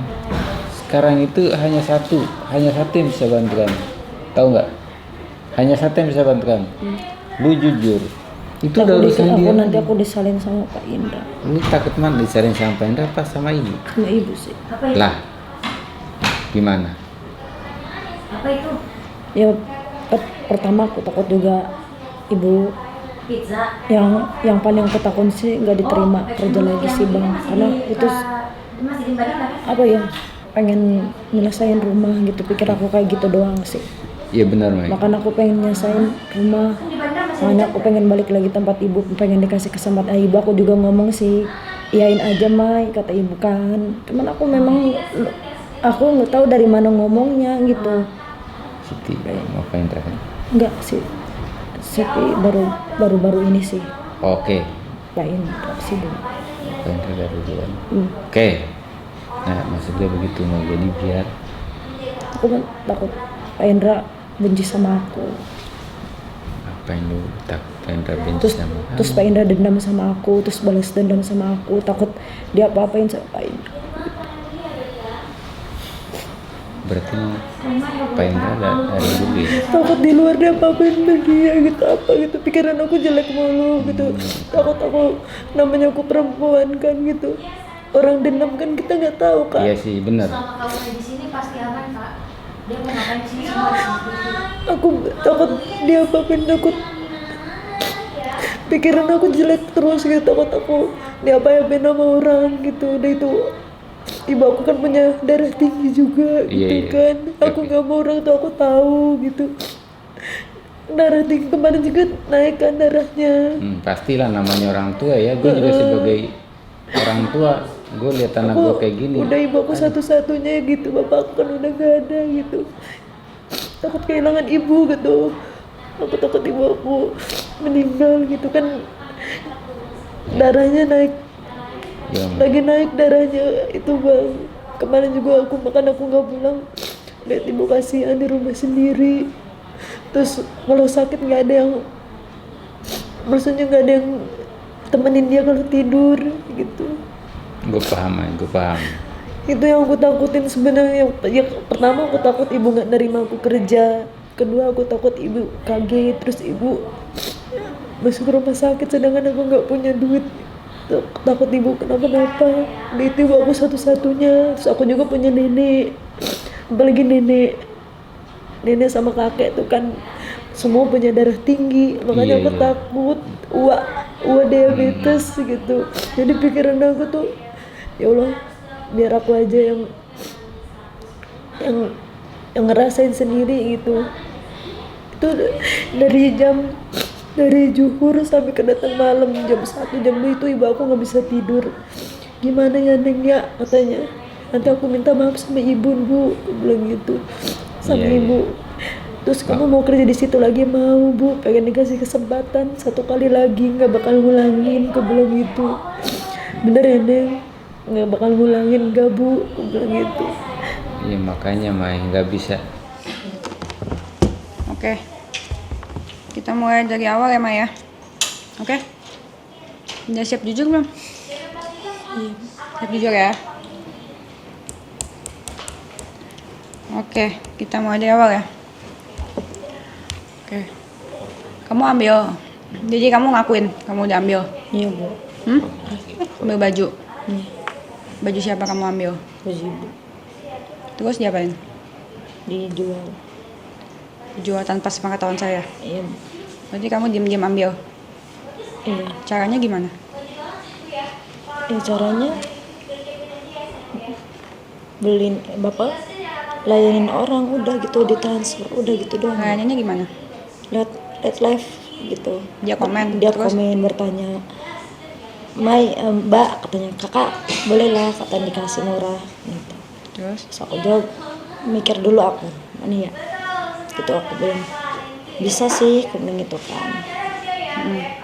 Sekarang itu hanya satu yang bisa bantu kamu. Tahu nggak? Hanya satu yang bisa bantu kamu. Lu jujur. Itu udah urusan dia. Nanti aku disalin sama Pak Indra. Lu takut mana disaring sama Pak Indra apa sama ibu? Sama ibu sih. Lah, gimana? Apa itu? Ya pertama aku takut juga ibu. Pizza. Yang paling aku takut sih nggak diterima kerja lagi sih bang, karena itu Masih di Bandung kan? apa ya, pengen nyelesain rumah gitu, pikir aku kayak gitu doang sih. Iya benar, Mai. Makanya aku pengen nyelesain rumah, makanya aku pengen balik lagi tempat ibu, pengen dikasih kesempatan. Ibu aku juga ngomong sih, iyain aja Mai, kata ibu kan. Cuman aku memang aku nggak tahu dari mana ngomongnya gitu. Siti mau Pak Indra kan? Enggak sih, Siti baru ini sih. Oke. Pak Indra sih dulu. Pak Indra dari duluan. Oke. Nah, maksud gue begitu mau, jadi biar Aku kan takut Pak Indra benci sama aku. apa yang lu takut Pak Indra benci sama kamu? Terus Pak Indra dendam sama aku, terus balas dendam sama aku, takut dia apa-apain sama Pak Indra. Berarti Pak Indra ada dulu ya? Takut di luar dia apa-apain sama dia gitu, apa gitu, pikiran aku jelek mulu gitu. Takut aku, namanya aku perempuan kan gitu, orang dendam kan kita nggak tahu kan. Iya sih, benar. Selama kamu di sini pasti aman kak. Dia mau ngapain di sini semua di sini. Aku takut dia apa-apain, takut pikiran aku jelek terus gitu, takut aku dia apa-apain sama orang gitu. Udah itu ibu aku kan punya darah tinggi juga gitu Iya. kan. Aku nggak mau orang tua aku tahu gitu. Darah tinggi kemarin juga naik kan darahnya. Pastilah namanya orang tua ya. Gue juga sebagai orang tua, gue lihat anak gue kayak gini. Udah ibu aku satu-satunya gitu, bapak aku kan udah gak ada gitu. Takut kehilangan ibu gitu. Aku takut ibu aku meninggal gitu kan. Darahnya naik, Ya, lagi naik darahnya itu bang. Kemarin juga aku makan, aku nggak pulang, lihat ibu kasihan di rumah sendiri. Terus kalau sakit nggak ada yang, maksudnya nggak ada yang temenin dia kalau tidur gitu. gue paham, gue paham. Itu yang aku takutin sebenarnya. Ya, pertama aku takut ibu nggak nerima aku kerja, kedua aku takut ibu kaget, terus ibu masuk rumah sakit sedangkan aku nggak punya duit. Takut ibu kenapa-napa. Itu ibu aku satu-satunya. Terus aku juga punya nenek, apalagi nenek sama kakek tuh kan semua punya darah tinggi, makanya Iya, aku iya. takut uak diabetes gitu. Jadi pikiran aku tuh, ya Allah, biar aku aja yang ngerasain sendiri gitu. Itu dari zuhur sampai kedatang malam jam 1 jam 2 itu ibu aku nggak bisa tidur. Gimana ya Neng ya, katanya nanti aku minta maaf sama ibu Bu, aku bilang gitu sama Iya, ibu. Terus kamu mau kerja di situ lagi? Mau Bu, pengen dikasih kesempatan satu kali lagi, nggak bakal ngulangin, aku bilang gitu. Bener ya Neng, nggak bakal ngulangin nggak Bu, aku bilang gitu. Iya makanya Mai nggak bisa. Oke. Kita mulai dari awal ya, Maya. Oke? Udah siap jujur belum? Siap jujur ya? Oke, kita mulai dari awal ya. Oke. Kamu ambil. Jadi kamu ngakuin, kamu udah ambil. Iya Bu, Ambil baju. Baju siapa kamu ambil? baju ibu Terus diapain? dijual. Jual tanpa sepengetahuan saya. Iya Bu. Berarti kamu diam-diam ambil. Iya. Caranya gimana? Ya caranya beliin bapak, layanin orang udah gitu, ditransfer udah gitu doang. Layanannya gimana? Lihat live gitu. Dia komen, Dia terus? komen bertanya, Mai, Mbak, katanya kakak boleh lah, katanya dikasih murah gitu. Terus? Terus aku jawab, mikir dulu aku mana ya gitu, aku bilang bisa sih, aku bilang gitu kan.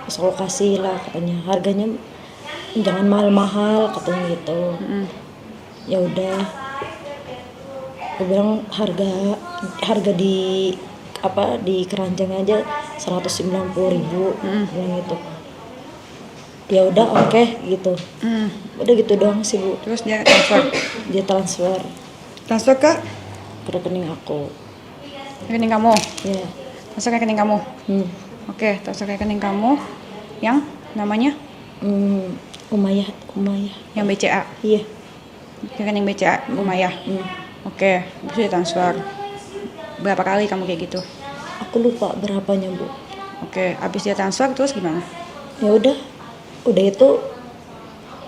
Terus aku kasih lah, katanya harganya jangan mahal-mahal, katanya gitu. Ya udah, aku bilang harga di keranjang aja 190.000, bilang gitu. Ya udah oke, gitu. Udah gitu doang sih Bu. Terus dia transfer. Dia transfer Transfer ke ke rekening aku. rekening kamu. Ya. Transfer ke rekening kamu. Hmm. Oke, transfer ke rekening kamu. Yang namanya? Umayyah. Yang BCA. Iya. Rekening BCA Umayyah. Oke, bisa ditransfer. Berapa kali kamu kayak gitu? Aku lupa berapanya, Bu. Oke, habis dia transfer terus gimana? Ya udah itu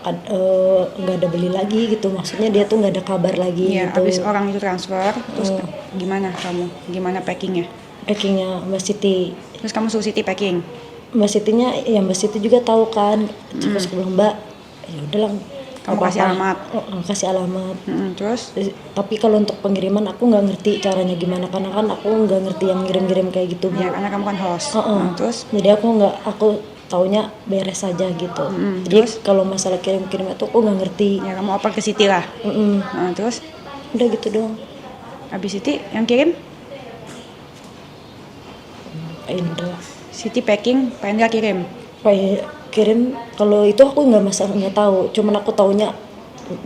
nggak ada beli lagi gitu, maksudnya dia tuh nggak ada kabar lagi Iya, gitu. habis orang itu transfer, terus gimana kamu? Gimana packingnya? Packingnya Mbak Siti, Terus kamu suruh Siti packing? Mbak Sitinya ya Mbak Siti juga tahu kan. Terus aku bilang, Mbak, ya udahlah, Kamu apa-apa. kasih alamat? Kasih alamat. Terus? Tapi kalau untuk pengiriman aku nggak ngerti caranya gimana, karena kan aku nggak ngerti yang ngirim-ngirim kayak gitu, Bu. Ya, karena kamu kan host. Terus? Jadi aku taunya beres saja gitu. Jadi terus? kalau masalah kirim-kirim itu aku nggak ngerti. Ya, kamu oper ke Siti lah. Nah, terus? Udah gitu doang. Habis Siti yang kirim? Pak Indra. Siti packing, Pak Indra kirim. Kirim, kalau itu aku nggak tahu, cuman aku taunya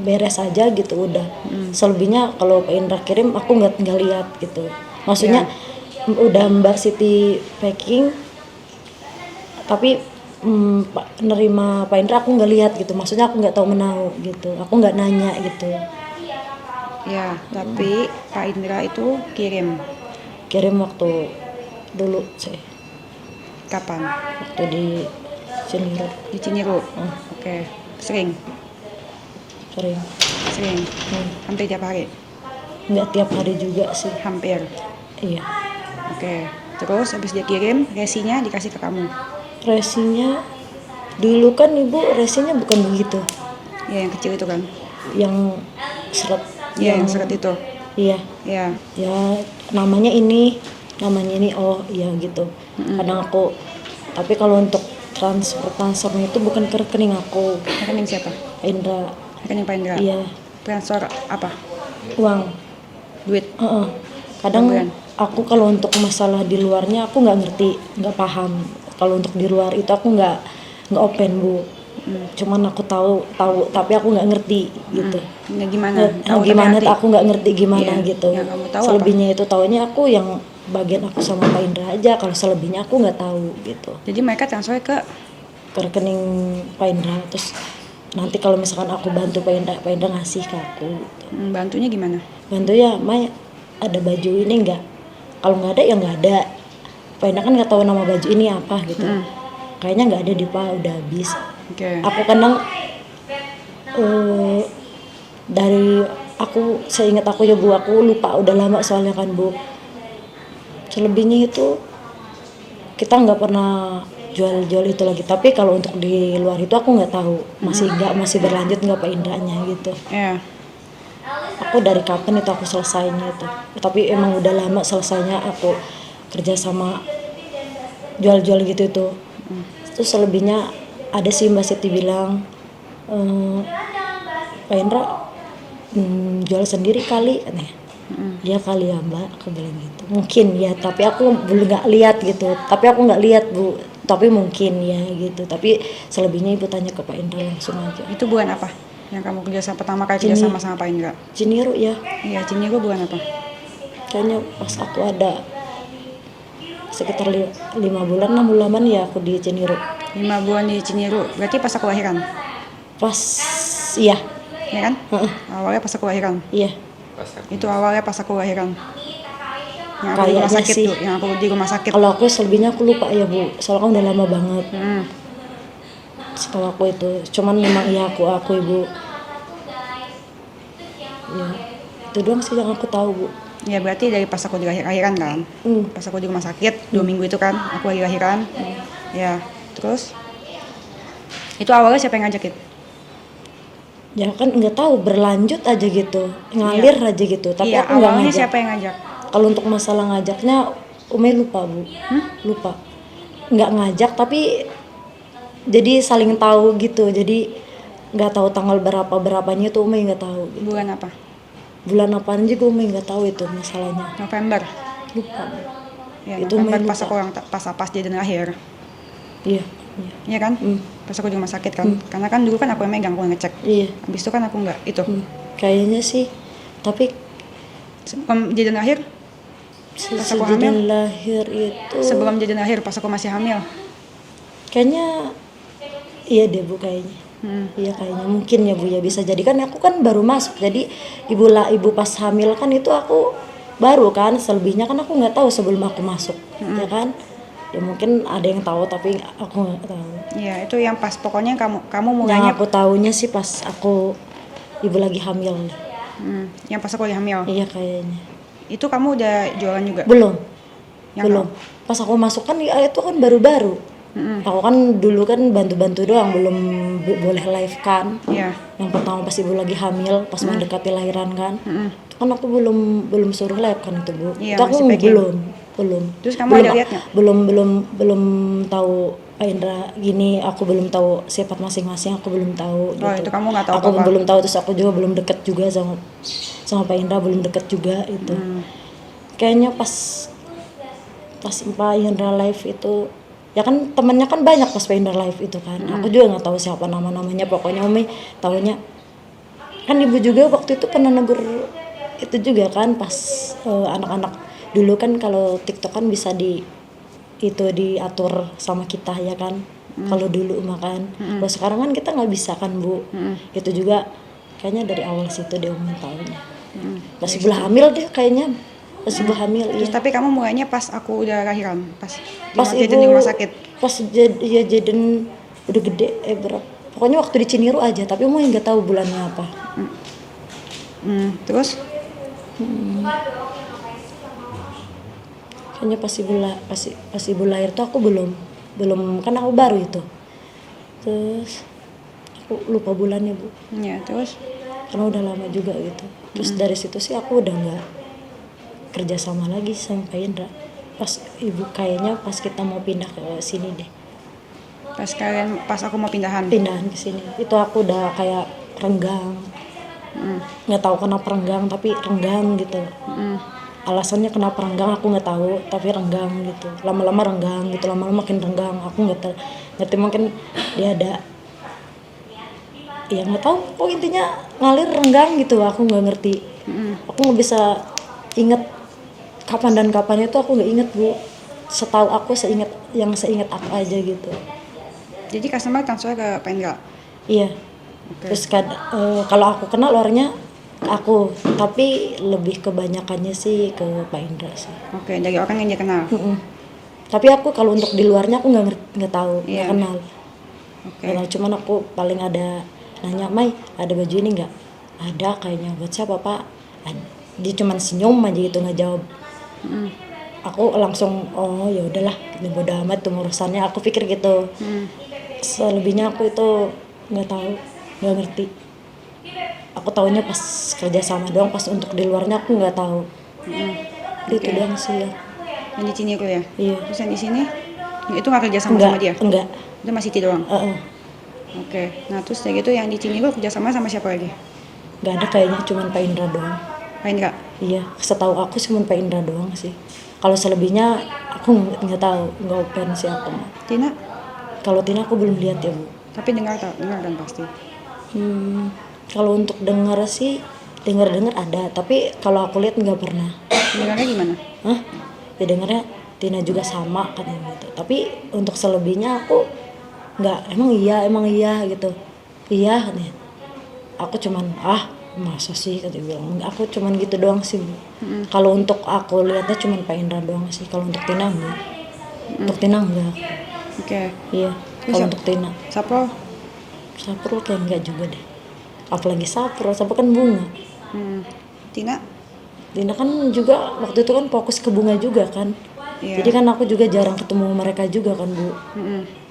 beres aja gitu udah. Selebihnya kalau Pak Indra kirim aku nggak lihat gitu. Maksudnya udah Mbak Siti packing, tapi nerima Pak Indra aku nggak lihat gitu. Maksudnya aku nggak tahu menau gitu. Aku nggak nanya gitu. Ya, tapi Pak Indra itu kirim. Kirim waktu dulu sih, Kapan? waktu di Cinere. Di Cinere. Oke. Sering. Sering. Hampir tiap hari. Nggak tiap hari juga sih. Hampir. Iya. Oke. Terus habis dia kirim, resinya dikasih ke kamu. Resinya dulu kan Ibu resinya bukan begitu. Ya, yang kecil itu kan. Yang seret. Iya, yang seret itu. Iya. Ya. Ya namanya ini oh iya gitu. Kadang aku, tapi kalau untuk transfernya itu bukan ke rekening aku. Rekening siapa? Indra. Rekening Pak Indra. Iya. Transfer apa? Uang. Duit. Kadang Bulan. aku kalau untuk masalah di luarnya aku nggak ngerti, nggak paham. Kalau untuk di luar itu aku nggak open, Bu. Cuman aku tahu tapi aku nggak ngerti gitu. Ya, gimana? Gimana tapi aku nggak ngerti gimana Iya, gitu. yang kamu tahu Selebihnya itu taunya aku yang bagian aku sama Pak Indra aja. Kalau selebihnya aku nggak tahu gitu. Jadi mereka transfer ke Ke rekening Pak Indra, terus nanti kalau misalkan aku bantu Pak Indra ngasih ke aku gitu. bantunya gimana? Bantu ya, Mai ada baju ini nggak? Kalau nggak ada ya nggak ada. Pak Indra kan nggak tahu nama baju ini apa gitu. Kayaknya nggak ada di Pak, udah habis. Oke. Aku kadang seingat aku ya Bu, aku lupa udah lama soalnya kan Bu. Selebihnya itu kita nggak pernah jual itu lagi. Tapi kalau untuk di luar itu aku nggak tahu, masih berlanjut nggak Pak Indranya gitu. Ya. Aku dari kapan itu aku selesainya itu. Tapi emang udah lama selesainya aku kerja sama jual gitu itu. Terus selebihnya ada sih Mbak Siti bilang, Pak Indra jual sendiri kali katanya. Ya kali ya Mbak, aku bilang gitu. Mungkin ya, tapi aku belum nggak lihat gitu. Tapi aku nggak lihat Bu. Tapi mungkin ya gitu. Tapi selebihnya Ibu tanya ke Pak Indra langsung aja. Itu bulan apa? Yang kamu pertama kali kerja sama Pak Indra? Cinere ya. Iya, Cinere bulan apa? Kayaknya pas aku ada sekitar 5 bulan 6 bulanan ya aku di Cinere. 5 bulan di Cinere. Berarti pas aku lahiran? Pas iya. Ya kan? Awalnya pas aku lahiran. Iya. Itu awalnya pas aku lahiran. Yang aku di rumah Kayaknya sakit sih. tuh, yang aku di rumah sakit. Kalau aku selebihnya aku lupa ya Bu. Soalnya kan udah lama banget. Setelah aku itu, cuman memang iya aku Ibu. Ya, itu doang sih yang aku tahu Bu. Ya berarti dari pas aku di lahiran kan? Pas aku di rumah sakit 2 minggu itu kan, aku lagi lahiran. Ya, terus itu awalnya siapa yang ngajakin? Ya kan nggak tahu, berlanjut aja gitu, ngalir aja gitu. Tapi Iya, aku nggak awalnya ngajak. siapa yang ngajak? Kalau untuk masalah ngajaknya, Umi lupa Bu. Lupa. Nggak ngajak tapi jadi saling tahu gitu. Jadi nggak tahu tanggal berapanya itu Umi nggak tahu. Gitu. Bulan apa? Bulan apaan juga Umi nggak tahu itu masalahnya. November. Lupa. Ya, Itu November Mei pas lupa. aku pas Jaden lahir. Iya. Iya kan? Pas aku di rumah sakit kan. Karena kan dulu kan aku yang megang, aku yang ngecek. Iya. Habis itu kan aku enggak. Itu. Kayaknya sih. Tapi Jaden lahir? Pas aku hamil? sejak lahir itu Sebelum Jaden lahir pas aku masih hamil. Kayaknya iya deh Bu kayaknya. Iya kayaknya mungkin ya Bu ya, bisa jadi kan aku kan baru masuk, jadi ibu pas hamil kan itu aku baru kan, selebihnya kan aku nggak tahu sebelum aku masuk, ya kan. Ya mungkin ada yang tahu tapi aku nggak tahu. Iya, itu yang pas pokoknya kamu Yang mulainya aku tahunya sih pas aku ibu lagi hamil. yang pas aku lagi hamil. Iya kayaknya. Itu kamu udah jualan juga? Belum. Yang Belum. Pas aku masuk kan ya itu kan baru-baru. Aku kan dulu kan bantu-bantu doang, belum boleh live kan. Iya. Yang pertama pas ibu lagi hamil, pas mendekati lahiran kan. Itu kan aku belum suruh live kan itu Bu. Iya, Itu aku masih packing. belum. Terus kamu Belum- ada lihat nggak? belum tahu Pak Indra gini, aku belum tahu sifat masing-masing, aku belum tahu. Oh, itu kamu nggak tahu Aku apa-apa? belum tahu, terus aku juga belum deket juga sama Pak Indra, belum deket juga itu. Kayaknya pas Pak Indra live itu, ya kan temennya kan banyak pas Pak Indra live itu kan. Aku juga nggak tahu siapa nama-namanya, pokoknya Umi taunya kan ibu juga waktu itu pernah negur itu juga kan pas anak-anak dulu kan kalau TikTok kan bisa diatur sama kita ya kan. Kalau dulu makan, kalau sekarang kan kita nggak bisa kan Bu. Itu juga kayaknya dari awal situ dia Umi taunya. Pas sebelah hamil deh kayaknya, pas sebelah hamil. Terus Iya. tapi kamu mulainya pas aku udah lahiran, pas Pas Jaden di rumah sakit. pas Jaden udah gede berapa, pokoknya waktu di Ciniru aja, tapi mau nggak tahu bulannya apa. Terus Kayaknya pas ibu lahir tuh aku belum kan aku baru itu, terus aku lupa bulannya Bu, ya terus karena udah lama juga gitu. Terus dari situ sih aku udah nggak kerja sama lagi sama Pak Indra. Pas ibu kayaknya pas kita mau pindah ke sini deh, pas aku mau pindahan. pindahan ke sini itu aku udah kayak renggang, nggak tahu kenapa renggang, tapi renggang gitu. Alasannya kenapa renggang aku nggak tahu, tapi renggang gitu, lama-lama renggang gitu, lama-lama makin renggang. Aku ngerti mungkin dia ada, ya nggak tahu, kok intinya ngalir renggang gitu, aku nggak ngerti. Aku nggak bisa inget kapan dan kapannya itu, aku nggak inget Bu. Setahu aku seingat aku aja gitu. Jadi customer transfer ke Pak Indra. Iya. Terus kalau aku kenal orangnya aku, tapi lebih kebanyakannya sih ke Pak Indra sih. Oke, dari orang yang dia kenal. Tapi aku kalau untuk di luarnya aku nggak tahu, nggak Iya. kenal. Oke. Kenal, cuman aku paling ada nanya, Mai ada baju ini nggak? Ada kayaknya, buat siapa Pak? Dia cuman senyum aja gitu, nggak jawab. Aku langsung oh ya udahlah, ini bodo amat tuh urusannya, aku pikir gitu. Selebihnya aku itu nggak tahu, nggak ngerti. Aku taunya pas kerja sama doang, pas untuk di luarnya aku nggak tahu. Itu doang sih ya. Yang di sini aku ya. Iya. Terus yang di sini itu nggak kerja sama sama dia. Enggak. Itu masih Siti doang. Heeh. Oke. Nah terus dari itu yang di sini gue kerja sama siapa lagi? Nggak ada kayaknya, cuman Pak Indra doang. Pak Indra. Iya, setahu aku cuma Pak Indra doang sih. Kalau selebihnya aku nggak tahu, nggak open siapa. Tina. Kalau Tina aku belum lihat ya Bu. Tapi dengar kan pasti. Kalau untuk dengar sih, dengar ada, tapi kalau aku lihat nggak pernah. Dengarnya gimana? Hah? Ya dengarnya Tina juga sama kan gitu. Tapi untuk selebihnya aku nggak, emang iya gitu. Iya katanya. Aku cuman masa sih kata dia bilang. Aku cuman gitu doang sih Bu. Kalau untuk aku lihatnya cuman Pak Indra doang sih. Kalau untuk Tina enggak. Untuk Tina enggak. Oke. Iya. Bisa. Kalau untuk Tina, Sapro. Saprul kayak enggak juga deh. Apalagi Saprul kan bunga. Tina. Tina kan juga waktu itu kan fokus ke bunga juga kan. Iya. Jadi kan aku juga jarang ketemu mereka juga kan Bu.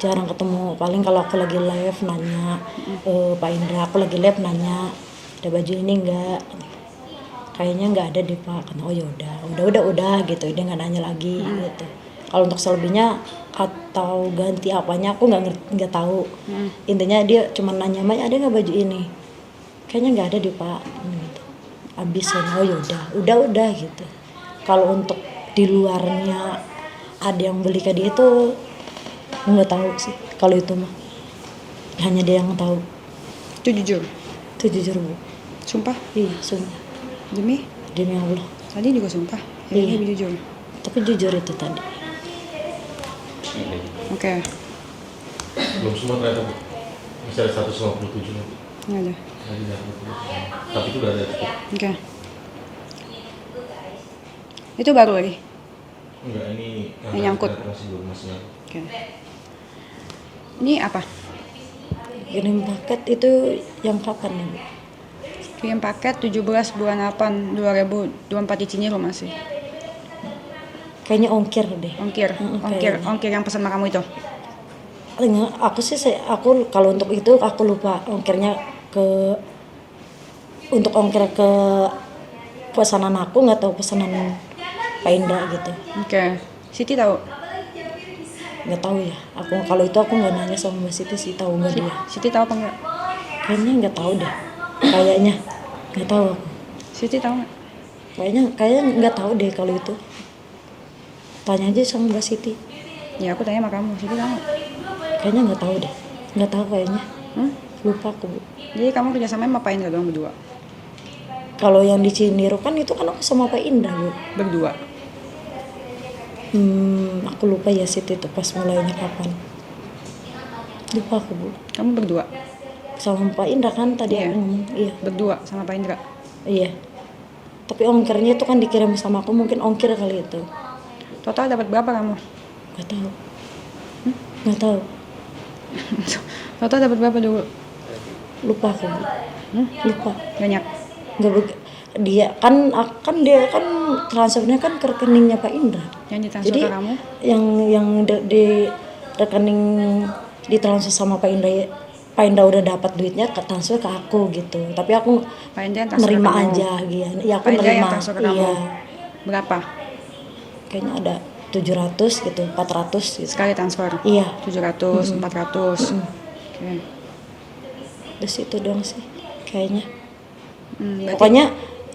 Jarang ketemu. Paling kalau aku lagi live nanya, Pak Indra aku lagi live nanya, ada baju ini enggak? Kayaknya enggak ada deh Pak. Kan oh ya udah gitu. Dia nggak nanya lagi gitu. Kalau untuk selebihnya atau ganti apanya aku nggak tahu. Intinya dia cuma nanya, Mai ada nggak baju ini? Kayaknya nggak ada deh Pak. Gitu. Abis oh ya udah gitu. Kalau untuk di luarnya ada yang beli ke dia itu nggak tahu sih. Kalau itu mah hanya dia yang tahu. Itu jujur. Itu jujur Bu. Sumpah. Iya sumpah, Demi. demi Allah. Tadi juga sumpah. Iya. Ini lebih jujur. Tapi jujur itu tadi. Oke. Belum semua ternyata Bu. Masih ada 157 nanti. Nggak ada. Lagi ada 150. Tapi itu udah ada cukup. Oke. Itu baru lagi. Enggak, ini Yang nyangkut. masih belum masih nyangkut. Oke. Ini apa? Kirim paket itu yang kapan nih Bu? Kirim paket 17 bulan 8 2024 di Ciniro masih. Kayaknya ongkir deh. Ongkir, Kayaknya. ongkir yang pesan sama kamu itu. Aku sih aku kalau untuk itu aku lupa ongkirnya untuk ongkir ke pesanan aku, nggak tahu pesanan Pak Indra gitu. Oke. Siti tahu? Nggak tahu ya. Aku kalau itu aku nggak nanya sama Mbak Siti sih, tahu nggak dia. Siti tahu apa enggak? Kayaknya nggak tahu deh. Kayaknya nggak tahu aku. Siti tahu nggak? Kayaknya nggak tahu deh kalau itu. Tanya aja sama Mbak Siti. Ya aku tanya sama kamu. Siti tahu nggak? Kayaknya nggak tahu deh. Nggak tahu kayaknya. Lupa aku Bu. Jadi kamu kerjasama sama Pak Indra doang berdua? Kalau yang di Ciniro kan itu kan aku sama Pak Indra Bu. Berdua? Aku lupa ya Siti itu pas mulainya kapan. Lupa aku Bu. Kamu berdua? Sama Pak Indra kan tadi Iya. aku ngomong. Iya. Berdua sama Pak Indra? Iya. Tapi ongkirnya itu kan dikirim sama aku, mungkin ongkir kali itu. Total dapat berapa kamu? Nggak tahu. Nggak tahu. Total dapat berapa dulu? Lupa aku Bu. Lupa. Banyak? Nggak dia kan transfernya kan ke rekeningnya Pak Indra. Yang ditransfer Jadi ke kamu? yang di rekening ditransfer sama Pak Indra udah dapat duitnya ke transfer ke aku gitu. Tapi aku Pak Indra yang transfer nerima ke kamu? aja gitu. Ya aku Pak Indra yang nerima. transfer ke kamu? Iya. Berapa? Kayaknya ada 700 gitu, 400 gitu. Sekali transfer? Iya. 700, 400. Oke. Terus itu doang sih kayaknya. Berarti Pokoknya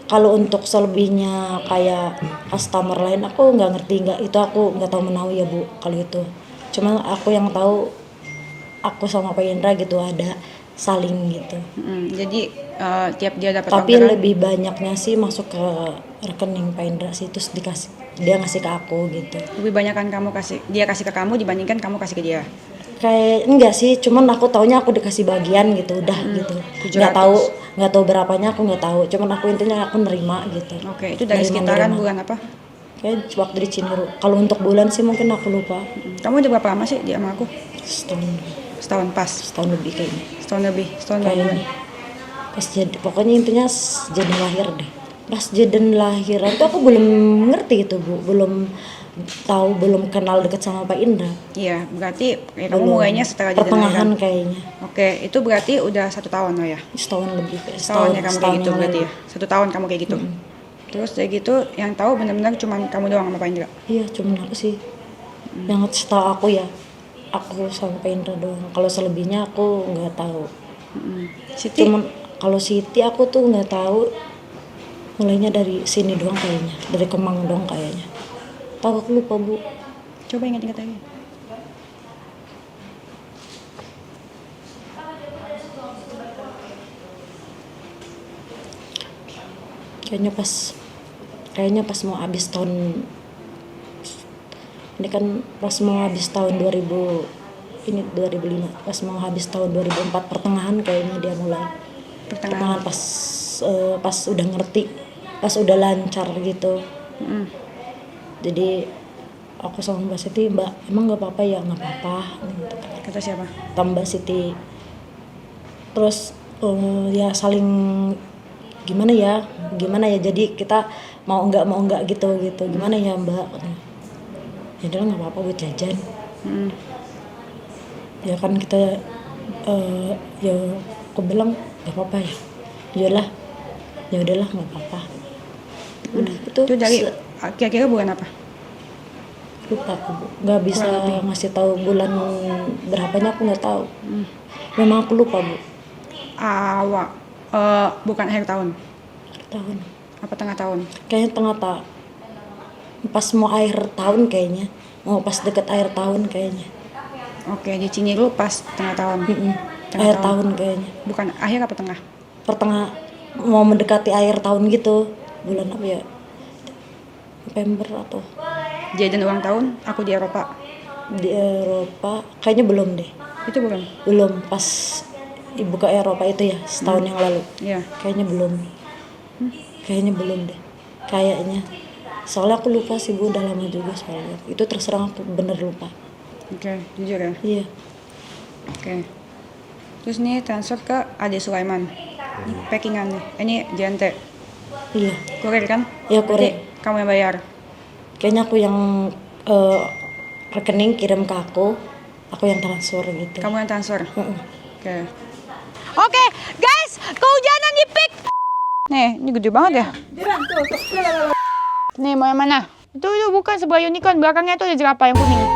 kalau untuk selebihnya kayak customer lain aku nggak ngerti, itu aku nggak tahu menahu ya Bu kalau itu. Cuma aku yang tahu aku sama Pak Indra gitu ada saling gitu. jadi tiap dia dapat Tapi orderan, lebih banyaknya sih masuk ke rekening Pak Indra sih, terus dia ngasih ke aku gitu. lebih banyak kan dia kasih ke kamu dibandingkan kamu kasih ke dia. Kayak enggak sih, cuman aku taunya aku dikasih bagian gitu udah gitu. 700. Nggak tahu berapanya aku nggak tahu. Cuman aku intinya aku nerima gitu. Oke, itu dari Nerima, sekitaran nerima. bulan apa? Kayak waktu di Cinere. Kalau untuk bulan sih mungkin aku lupa. Kamu udah berapa lama sih dia sama aku? Setahun Pas. setahun lebih kayaknya. Setahun berapa bulan? Kayaknya. Pas pokoknya intinya jadi lahir deh. Pas jadi lahiran tuh aku belum ngerti gitu Bu, belum kenal deket sama Pak Indra. Iya, berarti kamu Belum. mulainya setelah jadi pertengahan lahiran. kayaknya. Oke, itu berarti udah 1 tahun loh ya? Setahun lebih. Setahun ya kamu kayak gitu yang berarti lalu. ya? 1 tahun kamu kayak gitu? Terus dari gitu yang tahu benar-benar cuma kamu doang sama Pak Indra? Iya, cuman aku sih. Yang setahu aku ya, aku sama Pak Indra doang. Kalau selebihnya aku nggak tahu. Siti? Cuman kalau Siti aku tuh nggak tahu. Mulainya dari sini doang kayaknya, dari Kemang doang kayaknya. Tahu aku lupa Bu. Coba ingat-ingat lagi. Kayaknya pas mau habis tahun ini kan pas mau habis tahun 2005 pas mau habis tahun 2004 pertengahan kayaknya dia mulai pertengahan pas udah ngerti, pas udah lancar gitu. Jadi aku sama Mbak Siti, Mbak emang nggak apa-apa ya? Nggak apa-apa gitu. Kata siapa? Tambah Siti. Terus ya saling gimana ya jadi kita mau nggak gitu gimana ya Mbak, ya udah nggak apa-apa buat jajan. Ya kan kita ya aku bilang nggak apa-apa ya udahlah nggak apa-apa. Udah Itu dari kira-kira bulan apa? Lupa aku Bu. Nggak bisa ngasih tahu bulan berapanya, aku nggak tahu. Memang aku lupa Bu. Awal bukan akhir tahun? Tahun Apa tengah tahun? kayaknya tengah tahun, pas mau akhir tahun kayaknya, mau pas deket akhir tahun kayaknya. Oke, di Ciniro pas tengah tahun. Tengah Akhir tahun kayaknya, Bukan akhir apa tengah? pertengah mau mendekati akhir tahun gitu. Bulan apa ya, November atau Jajan ulang tahun aku di Eropa. di Eropa kayaknya belum deh. Itu belum. Belum, pas ibu ke Eropa itu ya, setahun yang lalu. Iya. Kayaknya belum. Kayaknya belum deh. Kayaknya. Soalnya aku lupa sih Bu, udah lama juga soalnya. Itu terserang aku bener lupa. Oke, jujur ya. Iya. Oke. Terus nih transfer ke Ade Sulaiman. Ini packingan nih. Ini JNT. Iya. Kurir kan? Iya, kurir. Berarti kamu yang bayar. Kayaknya aku yang rekening kirim ke aku yang transfer gitu. Kamu yang transfer. Heeh. Oke. Oke, guys, kehujanan di pik. Nih, ini gede banget ya. Nih, mau yang mana? Itu bukan sebelah unicorn, belakangnya tuh ada jerapah yang kuning.